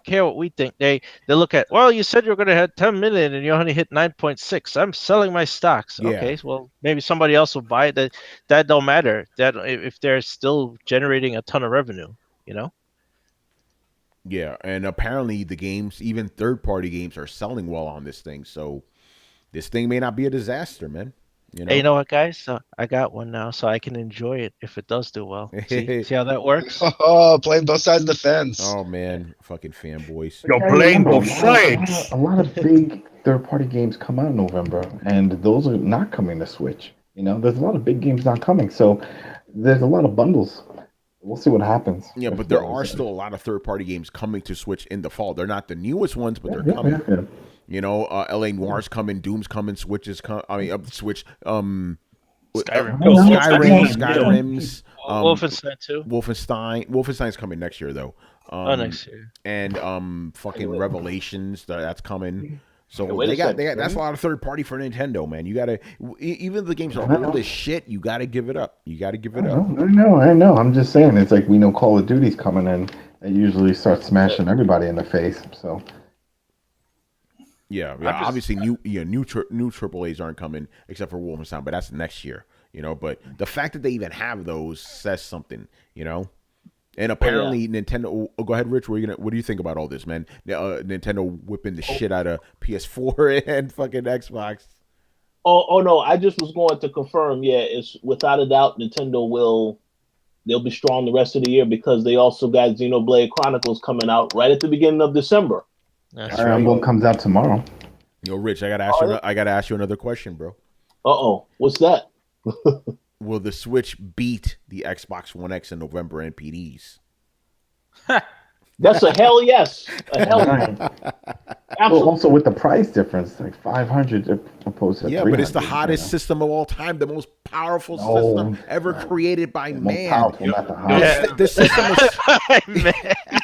care what we think. They look at, well, you said you're going to hit 10 million and you only hit 9.6. I'm selling my stocks. Yeah. Okay, well, maybe somebody else will buy it. That don't matter. That if they're still generating a ton of revenue, Yeah, and apparently the games, even third-party games, are selling well on this thing. So this thing may not be a disaster, man. Hey, you know what, guys? I got one now, so I can enjoy it if it does do well. See how that works? Oh, playing both sides of the fence. Oh man, fucking fanboys! You're playing both sides. A lot of big third-party games come out in November, and those are not coming to Switch. There's a lot of big games not coming, so there's a lot of bundles. We'll see what happens. Yeah, but there are still a lot of third-party games coming to Switch in the fall. They're not the newest ones, but they're coming. Yeah. LA Noir's coming, Doom's coming, Switch is coming. Switch. Skyrim. Skyrim's. Wolfenstein too. Wolfenstein's coming next year though. Next year. And fucking Revelations that's coming. So Hey, they got that's a lot of third party for Nintendo, man. You gotta, even if the games are old as shit, you gotta give it up. I know. I'm just saying, it's like we know Call of Duty's coming in. It usually starts smashing everybody in the face. So yeah. Obviously, new AAAs aren't coming except for Wolfenstein, but that's next year. But the fact that they even have those says something. And apparently Nintendo. Oh, go ahead, Rich. What do you think about all this, man? Nintendo whipping the shit out of PS4 and fucking Xbox. Oh no! I just was going to confirm. Yeah, it's without a doubt Nintendo they'll be strong the rest of the year because they also got Xenoblade Chronicles coming out right at the beginning of December. That's right. One comes out tomorrow. Yo, Rich, I gotta ask you another question, bro. What's that? Will the Switch beat the Xbox One X in November NPDs? That's a hell yes. A hell yes. Well, also with the price difference, like 500 opposed to 300. But it's the hottest system of all time, the most powerful system ever created by man. Powerful, not the hottest. The system is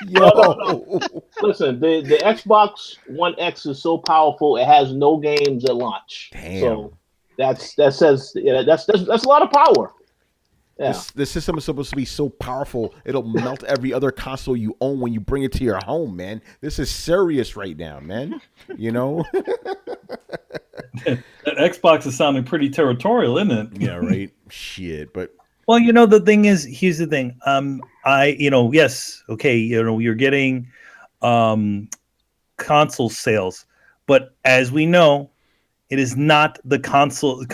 No. Listen, the Xbox One X is so powerful; it has no games at launch. Damn. So that's a lot of power. Yeah. The system is supposed to be so powerful it'll melt every other console you own when you bring it to your home, man. This is serious right now, man. That Xbox is sounding pretty territorial, isn't it? Yeah, right. Shit, but well, the thing is, here's the thing. Yes, okay, you're getting console sales, but as we know, it is not the console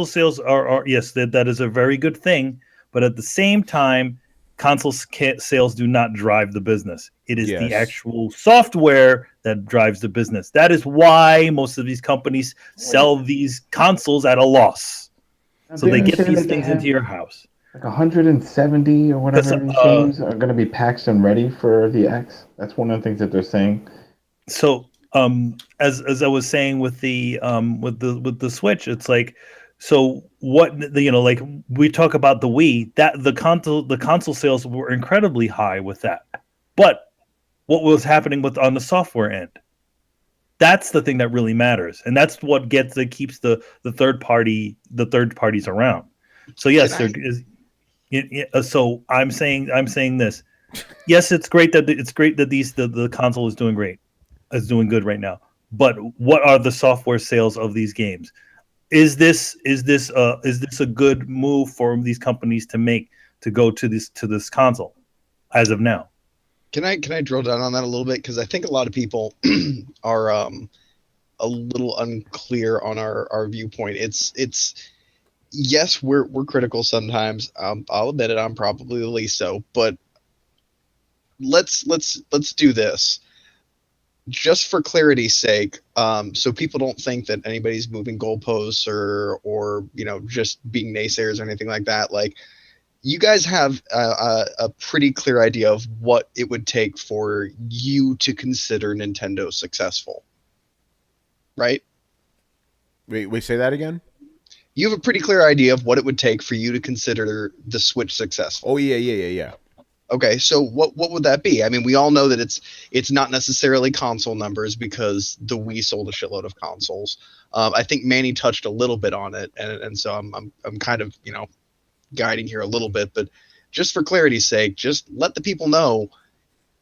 sales are yes, that is a very good thing, but at the same time, console sales do not drive the business. It is the actual software that drives the business. That is why most of these companies sell these consoles at a loss. So they get these things into your house. Like 170 or whatever games are going to be packed and ready for the X. That's one of the things that they're saying. So as I was saying with the Switch, it's like, so what like we talk about the Wii, that the console sales were incredibly high with that, but what was happening on the software end? That's the thing that really matters, and that's what keeps the third parties around. So yes, there is. So I'm saying this. Yes, it's great that the console is doing great, is doing good right now. But what are the software sales of these games? Is this a good move for these companies to make to go to this console as of now? Can I drill down on that a little bit, because I think a lot of people are a little unclear on our viewpoint. It's yes, we're critical sometimes. I'll admit it. I'm probably the least so, but let's do this just for clarity's sake, so people don't think that anybody's moving goalposts or just being naysayers or anything like that. Like, you guys have a pretty clear idea of what it would take for you to consider Nintendo successful, right? Wait, say that again? You have a pretty clear idea of what it would take for you to consider the Switch successful. Oh, yeah. Okay, so what would that be? I mean, we all know that it's not necessarily console numbers, because the Wii sold a shitload of consoles. I think Manny touched a little bit on it, and so I'm kind of guiding here a little bit, but just for clarity's sake, just let the people know,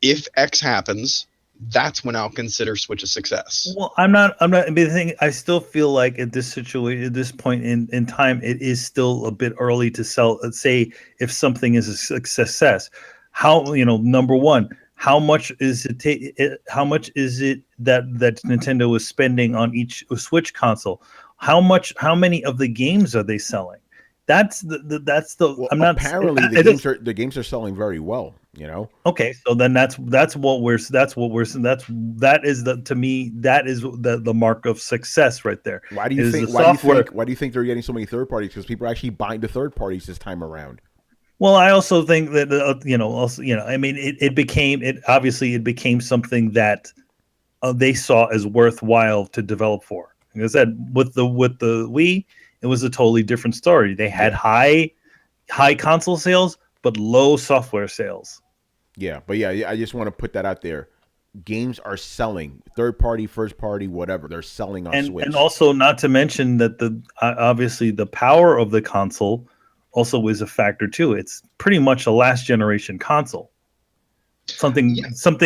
if X happens, that's when I'll consider Switch a success. Well, I'm not. I mean, the thing, I still feel like at this situation, at this point in time, it is still a bit early to say if something is a success. How, number one, how much is it? How much is it that Nintendo is spending on each Switch console? How many of the games are they selling? That's the. Well, I'm not. Apparently, the games are selling very well. Okay, so then that is to me, that is the mark of success right there. Why do you think they're getting so many third parties? Because people are actually buying the third parties this time around. Well, I also think that I mean, it became something that they saw as worthwhile to develop for. Like I said, with the Wii, it was a totally different story. They had high console sales, but low software sales. Yeah, but I just want to put that out there. Games are selling, third party, first party, whatever. They're selling on Switch. And also, not to mention that obviously the power of the console also is a factor too. It's pretty much a last generation console. Something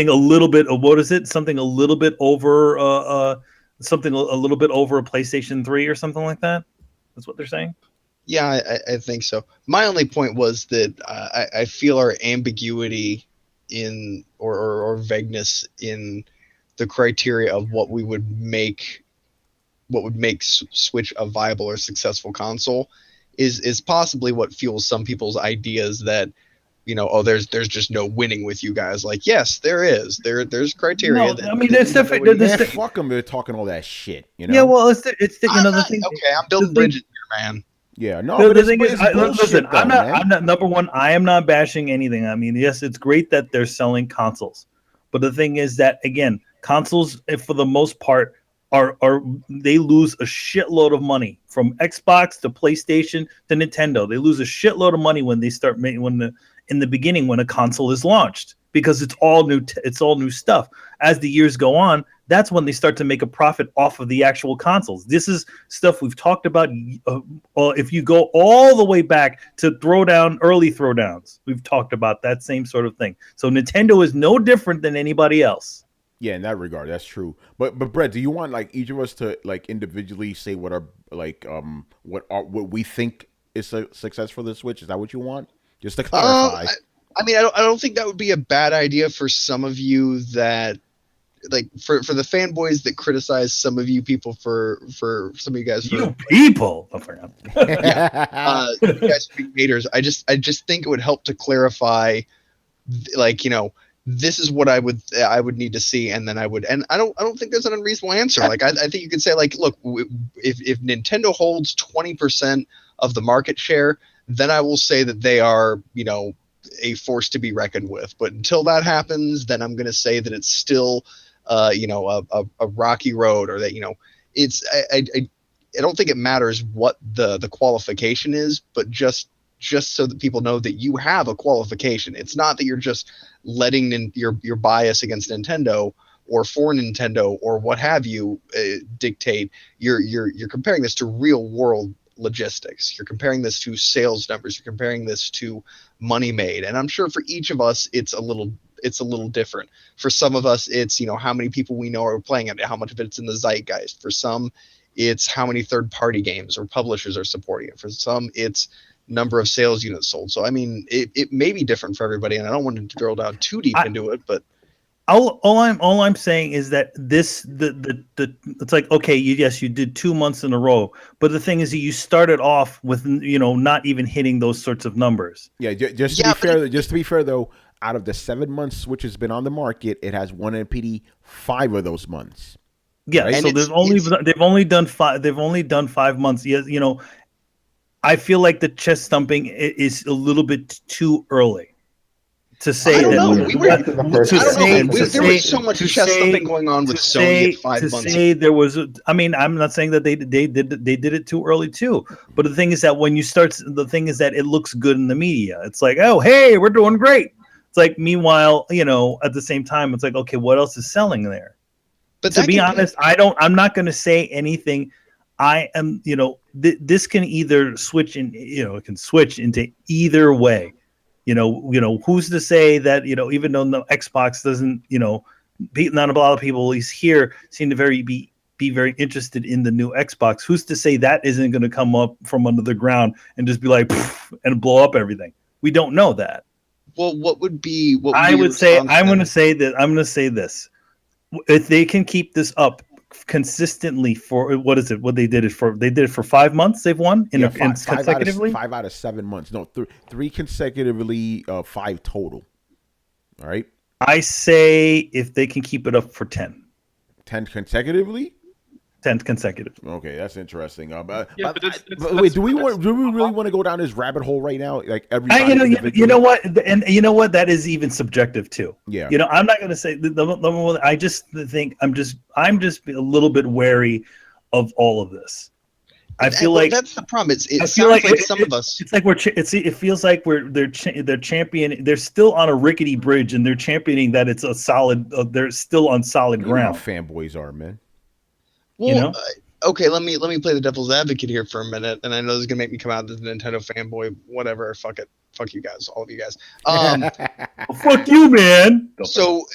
a little bit of, what is it? Something a little bit over a PlayStation 3 or something like that. That's what they're saying. Yeah, I think so. My only point was that I feel our ambiguity in or vagueness in the criteria of what would make Switch a viable or successful console is possibly what fuels some people's ideas that there's just no winning with you guys. Like, yes, there is. There's criteria. No, I mean, it's definitely. Fuck them. They're talking all that shit. Yeah, well, it's the the thing. Okay, I'm building bridges here, man. Yeah, no. But the thing is, listen, I'm not. Number one, I am not bashing anything. I mean, yes, it's great that they're selling consoles, but the thing is that, again, consoles, for the most part, are they lose a shitload of money from Xbox to PlayStation to Nintendo. They lose a shitload of money when they start making in the beginning when a console is launched, because it's all new stuff. As the years go on, that's when they start to make a profit off of the actual consoles. This is stuff we've talked about. If you go all the way back to early Throwdowns, we've talked about that same sort of thing. So Nintendo is no different than anybody else. Yeah, in that regard, that's true. But Brett, do you want each of us to individually say what our what we think is a success for the Switch? Is that what you want? Just to clarify. I mean, I don't think that would be a bad idea for some of you that, for the fanboys that criticize some of you people for some of you guys. You people. Oh, you guys being haters. I just think it would help to clarify, this is what I would need to see, and then I don't think there's an unreasonable answer. I think you could say, look, if Nintendo holds 20% of the market share, then I will say that they are, a force to be reckoned with. But until that happens, then I'm going to say that it's still, a rocky road, or that, it's, I don't think it matters what the qualification is, but just so that people know that you have a qualification. It's not that you're just letting your bias against Nintendo or for Nintendo or what have you dictate. You're comparing this to real world logistics. You're comparing this to sales numbers. You're comparing this to money made. And I'm sure for each of us, it's a little different. For some of us, it's, how many people we know are playing it, how much of it's in the zeitgeist. For some, it's how many third-party games or publishers are supporting it. For some, it's number of sales units sold. So, I mean, it may be different for everybody, and I don't want to drill down too deep into it, but all I'm saying is that it's like, okay, you did 2 months in a row, but the thing is that you started off with not even hitting those sorts of numbers. Yeah, just to be fair though, out of the 7 months Switch has been on the market, it has one NPD 5 of those months. Yeah, right? So they've only done 5 months. Yes, I feel like the chest thumping is a little bit too early to say that. There was so much chest thumping going on with Sony at 5 months. To say there was, I'm not saying that they did it too early too. But the thing is that when you start, the thing is that it looks good in the media. It's like, oh, hey, we're doing great. It's like, meanwhile, at the same time, it's like, okay, what else is selling there? But to be honest, I'm not going to say anything. I am, this can either switch it can switch into either way. Who's to say that, even though the Xbox doesn't, not a lot of people, at least here, seem to be very interested in the new Xbox. Who's to say that isn't going to come up from under the ground and just be like, and blow up everything? We don't know that. Well, I'm going to say this. If they can keep this up consistently for they did it for 5 months, they've won consecutively. 5 out of 7 months. No, 3 consecutively, 5 total. All right. I say if they can keep it up for 10 consecutively. 10 consecutive. Okay, that's interesting. Wait, do we really want to go down this rabbit hole right now? Like you know what, and you know what, that is even subjective too. Yeah. I'm not going to say I just think I'm just a little bit wary of all of this. I feel like that's the problem. It sounds like some of us. It's like it feels like they're championing. They're still on a rickety bridge, and they're championing that it's a solid. They're still on solid ground. Fanboys are, man. Well, okay, let me play the devil's advocate here for a minute, and I know this is gonna make me come out as a Nintendo fanboy. Whatever, fuck it, fuck you guys, all of you guys. Fuck you, man. So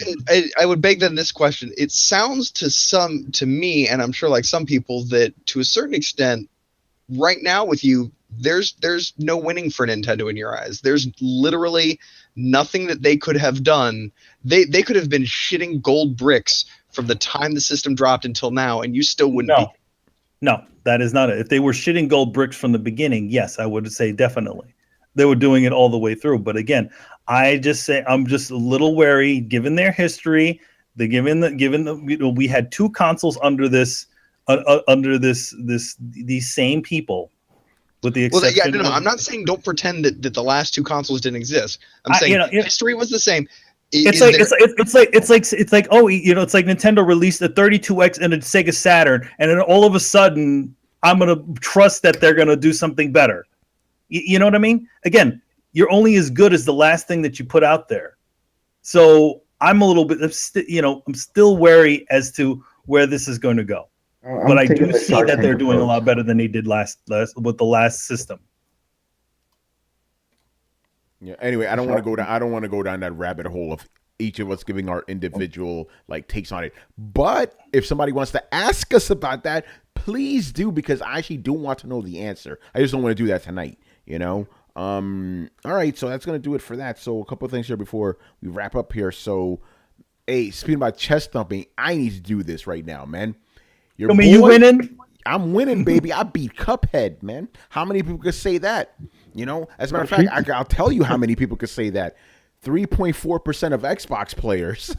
I would beg then this question. It sounds to me, and I'm sure like some people, that to a certain extent, right now with you, there's no winning for Nintendo in your eyes. There's literally nothing that they could have done. They could have been shitting gold bricks from the time the system dropped until now, and you still wouldn't be. No, that is not it. If they were shitting gold bricks from the beginning, yes, I would say definitely. They were doing it all the way through. But again, I just say I'm just a little wary, given their history. We had 2 consoles under these same people. With the exception I'm not saying don't pretend that the last 2 consoles didn't exist. I'm saying history was the same. It's like Nintendo released a 32X and a Sega Saturn, and then all of a sudden I'm gonna trust that they're gonna do something better. You know what I mean? Again, you're only as good as the last thing that you put out there. So I'm a little bit, I'm still wary as to where this is going to go. But I do see that they're doing a lot better than they did last with the last system. Yeah. Anyway, I don't want to go down that rabbit hole of each of us giving our individual takes on it. But if somebody wants to ask us about that, please do, because I actually do want to know the answer. I just don't want to do that tonight. All right, so that's gonna do it for that. So a couple of things here before we wrap up here. So, hey, speaking about chest thumping, I need to do this right now, man. You winning? I'm winning, baby. I beat Cuphead, man. How many people could say that? As a matter of fact, I'll tell you how many people could say that. 3.4% of Xbox players.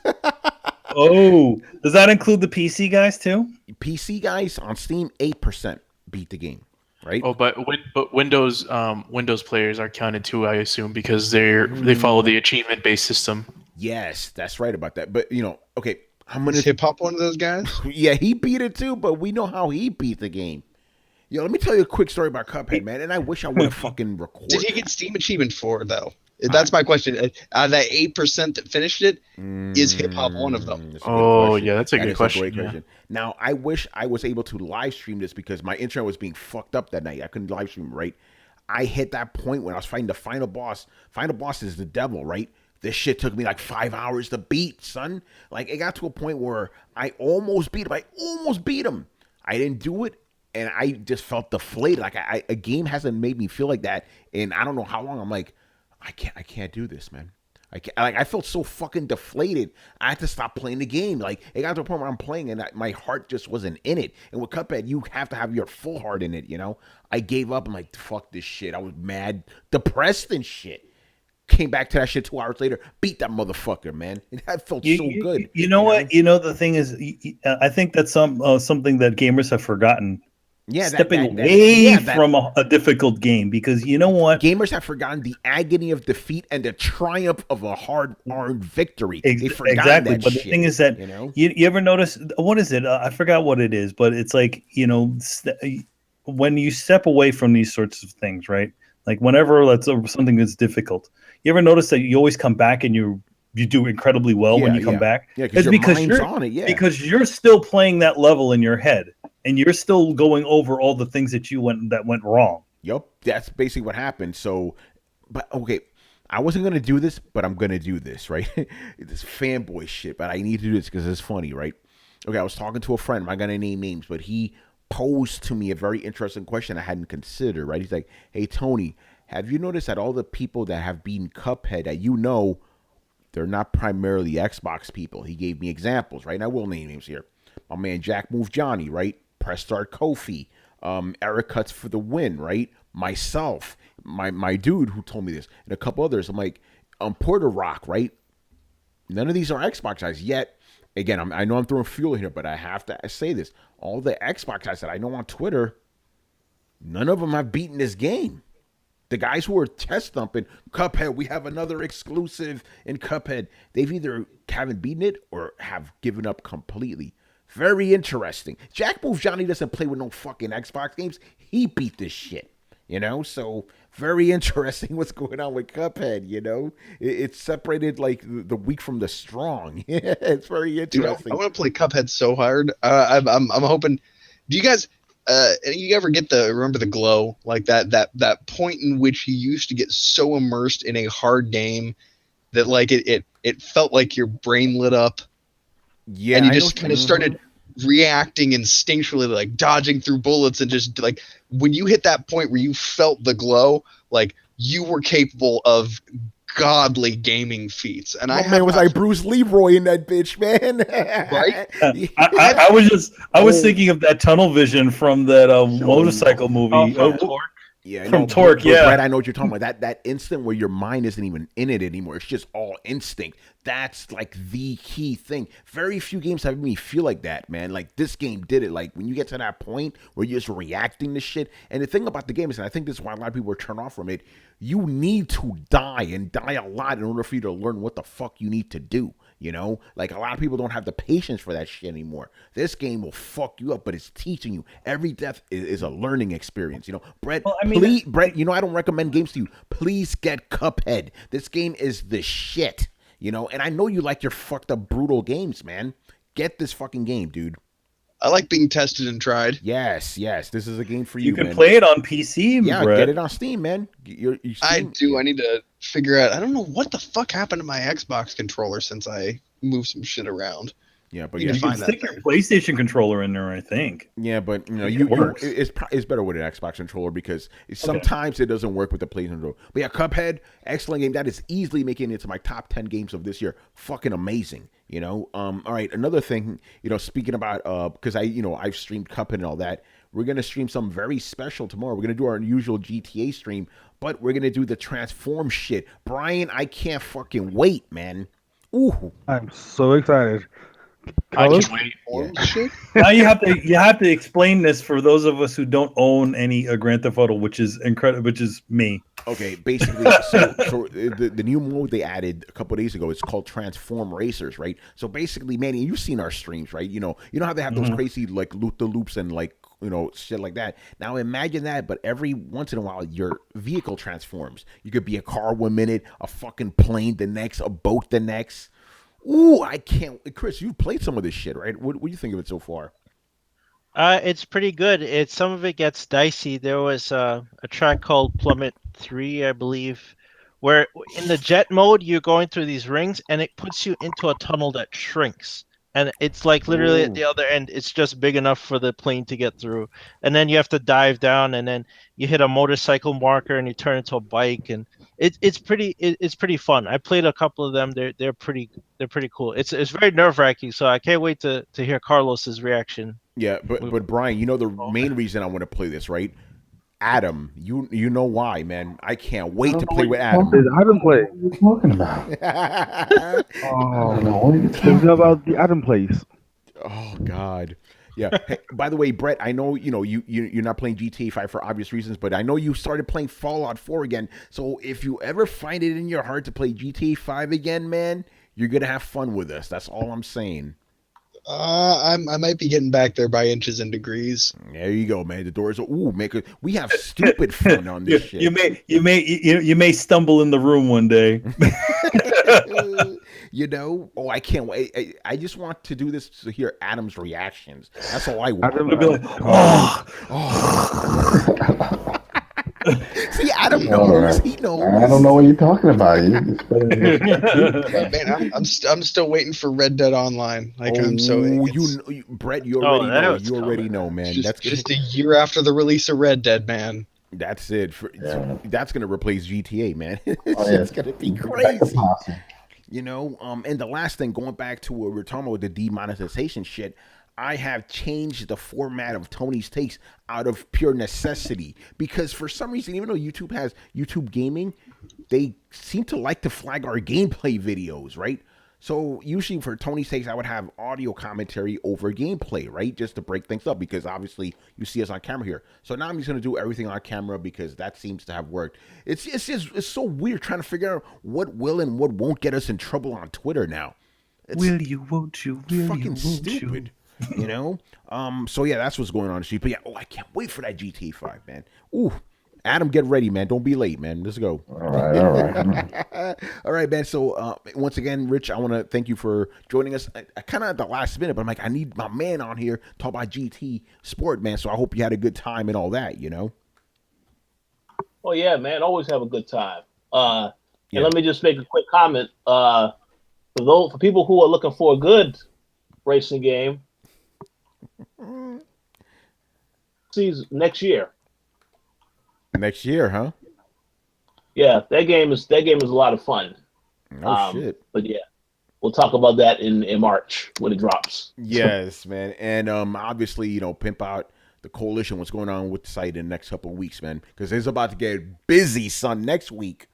Oh, does that include the PC guys too? PC guys on Steam, 8% beat the game, right? Oh, but Windows players are counted too, I assume, because they follow the achievement-based system. Yes, that's right about that. But okay, I'm gonna Is Hip Hop one of those guys? Yeah, he beat it too, but we know how he beat the game. Let me tell you a quick story about Cuphead, man. And I wish I would have fucking recorded. Did he get Steam achievement for it, though? That's my question. Out of that 8% that finished it, is hip hop one of them? Oh, yeah, that's a good question. Great question. Now, I wish I was able to live stream this because my internet was being fucked up that night. I couldn't live stream, right? I hit that point when I was fighting the final boss. Final boss is the devil, right? This shit took me like 5 hours to beat, son. Like, it got to a point where I almost beat him. I didn't do it, and I just felt deflated. Like, a game hasn't made me feel like that in I don't know how long. I'm like, I can't do this, man. I felt so fucking deflated. I had to stop playing the game. Like, it got to a point where I'm playing and my heart just wasn't in it. And with Cuphead, you have to have your full heart in it, you know? I gave up. I'm like, fuck this shit. I was mad, depressed and shit. Came back to that shit 2 hours later, beat that motherfucker, man. That felt so good. You know what? You know, the thing is, I think that's something that gamers have forgotten. Yeah, stepping away from a difficult game, because you know what? Gamers have forgotten the agony of defeat and the triumph of a hard-earned victory. Exactly. But the thing is that, you ever notice, what is it? I forgot what it is, but it's like, you know, when you step away from these sorts of things, right? Like whenever something that's difficult, you ever notice that you always come back and you do incredibly well when you come back? Yeah, because you're on it. Yeah, because you're still playing that level in your head, and you're still going over all the things that went wrong. Yep, that's basically what happened. So, but okay, I wasn't gonna do this, but I'm gonna do this, right? This fanboy shit, but I need to do this because it's funny, right? Okay, I was talking to a friend. I'm not gonna name names, but he posed to me a very interesting question I hadn't considered. Right? He's like, "Hey, Tony, have you noticed that all the people that have beaten Cuphead that you know, they're not primarily Xbox people?" He gave me examples, right? And I will name names here. My man Jack Move Johnny, right? Press Start Kofi, Eric Cuts for the Win, right? Myself, my dude who told me this, and a couple others. I'm like, Porter Rock, right? None of these are Xbox guys yet. Again, I know I'm throwing fuel here, but I have to say this. All the Xbox guys that I know on Twitter, none of them have beaten this game. The guys who are chest thumping Cuphead, we have another exclusive in Cuphead. They've either haven't beaten it or have given up completely. Very interesting. Jack Move Johnny doesn't play with no fucking Xbox games. He beat this shit, you know? So very interesting what's going on with Cuphead, you know? It's separated like the weak from the strong. It's very interesting. Dude, I want to play Cuphead so hard. I'm hoping. Do you guys? You ever remember the glow, like that point in which you used to get so immersed in a hard game that like it felt like your brain lit up, and you just kind of started reacting instinctually, like dodging through bullets, and just like when you hit that point where you felt the glow, like you were capable of godly gaming feats. And man was like Bruce Leroy in that bitch, man. Right? I was thinking of that tunnel vision from that motorcycle movie. Torque. Yeah, Brad, I know what you're talking about. That instant where your mind isn't even in it anymore. It's just all instinct. That's like the key thing. Very few games have made me feel like that, man. Like this game did it. Like when you get to that point where you're just reacting to shit. And the thing about the game is, and I think this is why a lot of people are turned off from it, you need to die and die a lot in order for you to learn what the fuck you need to do. You know, like a lot of people don't have the patience for that shit anymore. This game will fuck you up, but it's teaching you. Every death is a learning experience. You know, Brett, Brett, you know, I don't recommend games to you. Please get Cuphead. This game is the shit, you know, and I know you like your fucked up, brutal games, man. Get this fucking game, dude. I like being tested and tried. Yes. This is a game for you. You can play it on PC, yeah, Brett. get it on Steam, man. Steam. I do. I need to figure out. I don't know what the fuck happened to my Xbox controller since I moved some shit around. Yeah, but you can stick your PlayStation controller in there, I think. Yeah, but you know, it's better with an Xbox controller because sometimes it doesn't work with the PlayStation controller. But yeah, Cuphead, excellent game. That is easily making it into my top 10 games of this year. Fucking amazing. You know, all right. Another thing, you know, speaking about because I've streamed Cuphead and all that. We're gonna stream something very special tomorrow. We're gonna do our usual GTA stream, but we're gonna do the Transform shit. Brian, I can't fucking wait, man. Ooh, I'm so excited. I can wait. Yeah. Now you have to explain this for those of us who don't own any Grand Theft Auto, which is incredible, which is me. Okay, basically, so the new mode they added a couple of days ago, it's called Transform Racers, right? So basically, Manny, you've seen our streams, right? You know how they have those crazy like loop-the-loops and like shit like that. Now imagine that, but every once in a while your vehicle transforms. You could be a car 1 minute, a fucking plane the next, a boat the next. Ooh, I can't. Chris, you've played some of this shit, right? What do you think of it so far? It's pretty good. Some of it gets dicey. There was a track called Plummet 3, I believe, where in the jet mode you're going through these rings and it puts you into a tunnel that shrinks. And it's like literally at the other end, it's just big enough for the plane to get through. And then you have to dive down, and then you hit a motorcycle marker and you turn into a bike, and it's pretty fun. I played a couple of them. They're pretty cool. It's very nerve-wracking, so I can't wait to hear Carlos's reaction. Yeah, but Brian, the main reason I want to play this, right? Adam, you know why, man? I can't wait to play with Adam. Adam play? What are you talking about? I don't know. Tell me about the Adam place. Oh God, yeah. Hey, by the way, Brett, I know you're not playing GTA 5 for obvious reasons, but I know you started playing Fallout 4 again. So if you ever find it in your heart to play GTA 5 again, man, you're gonna have fun with us. That's all I'm saying. I might be getting back there by inches and degrees. There you go, man. The doors are we have stupid fun on this shit. You may stumble in the room one day. I can't wait. I just want to do this to hear Adam's reactions. That's all I want. Adam would be like, See, Adam knows. He knows. I don't know what you're talking about. Man, I'm still waiting for Red Dead Online. I'm so. Brett, you already know, man. That's just a year after the release of Red Dead, man. That's it. That's gonna replace GTA, man. It's gonna be crazy. And the last thing, going back to what we're talking about with the demonetization shit, I have changed the format of Tony's Takes out of pure necessity because for some reason, even though YouTube has YouTube Gaming, they seem to like to flag our gameplay videos, right? So usually for Tony's Takes, I would have audio commentary over gameplay, right? Just to break things up because obviously you see us on camera here. So now I'm just going to do everything on camera because that seems to have worked. It's so weird trying to figure out what will and what won't get us in trouble on Twitter now. Will you, won't you, will fucking you, won't stupid. you? So yeah, that's what's going on. But yeah, I can't wait for that GTA 5, man. Ooh, Adam, get ready, man. Don't be late, man. Let's go. All right. All right, man. So once again, Rich, I want to thank you for joining us. I kind of at the last minute, but I'm like, I need my man on here talk about GT Sport, man. So I hope you had a good time and all that, Oh yeah, man. Always have a good time. And let me just make a quick comment. For people who are looking for a good racing game, season next year. Next year, huh? Yeah, that game is a lot of fun. Oh shit! But yeah, we'll talk about that in March when it drops. Yes, man, and obviously pimp out the coalition. What's going on with the site in the next couple of weeks, man? Because it's about to get busy, son. Next week.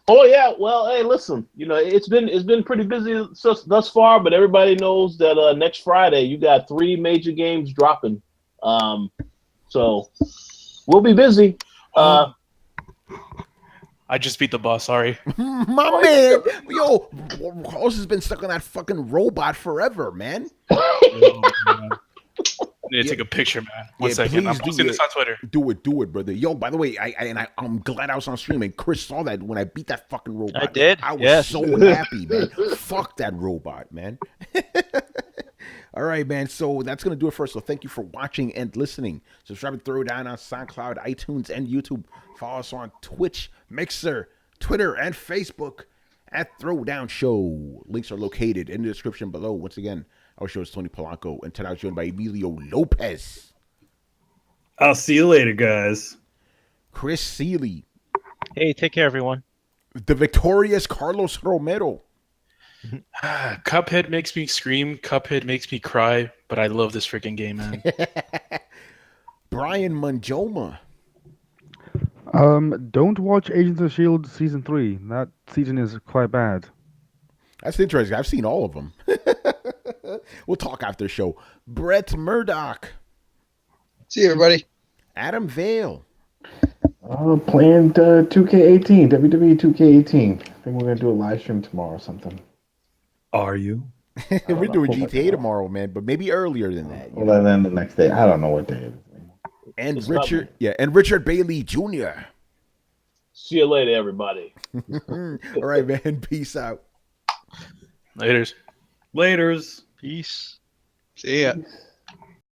Oh yeah, well, hey, listen, it's been pretty busy thus far, but everybody knows that next Friday you got 3 major games dropping, so we'll be busy. I just beat the boss. Sorry, my man. Yo, Carlos has been stuck on that fucking robot forever, man. I need to take a picture, man. One second. I'm posting this on Twitter. Do it, brother. Yo, by the way, I'm glad I was on stream and Chris saw that when I beat that fucking robot. I did. I was so happy, man. Fuck that robot, man. All right, man. So that's going to do it for us. So thank you for watching and listening. Subscribe to Throwdown on SoundCloud, iTunes, and YouTube. Follow us on Twitch, Mixer, Twitter, and Facebook at Throwdown Show. Links are located in the description below. Once again, our show is Tony Polanco, and tonight I was joined by Emilio Lopez. I'll see you later, guys. Chris Seeley. Hey, take care, everyone. The victorious Carlos Romero. Cuphead makes me scream. Cuphead makes me cry. But I love this freaking game, man. Brian Manjoma. Don't watch Agents of S.H.I.E.L.D. Season 3. That season is quite bad. That's interesting. I've seen all of them. We'll talk after the show. Brett Murdoch. See you, everybody. Adam Vale. Playing 2K18, WWE 2K18. I think we're going to do a live stream tomorrow or something. Are you? We're doing GTA tomorrow, man, but maybe earlier than that. Well, then the next day. I don't know what day it is anymore. And It's Richard, coming. and Richard Bailey Jr. See you later, everybody. All right, man. Peace out. Laters. Laters. Peace. See ya. Peace.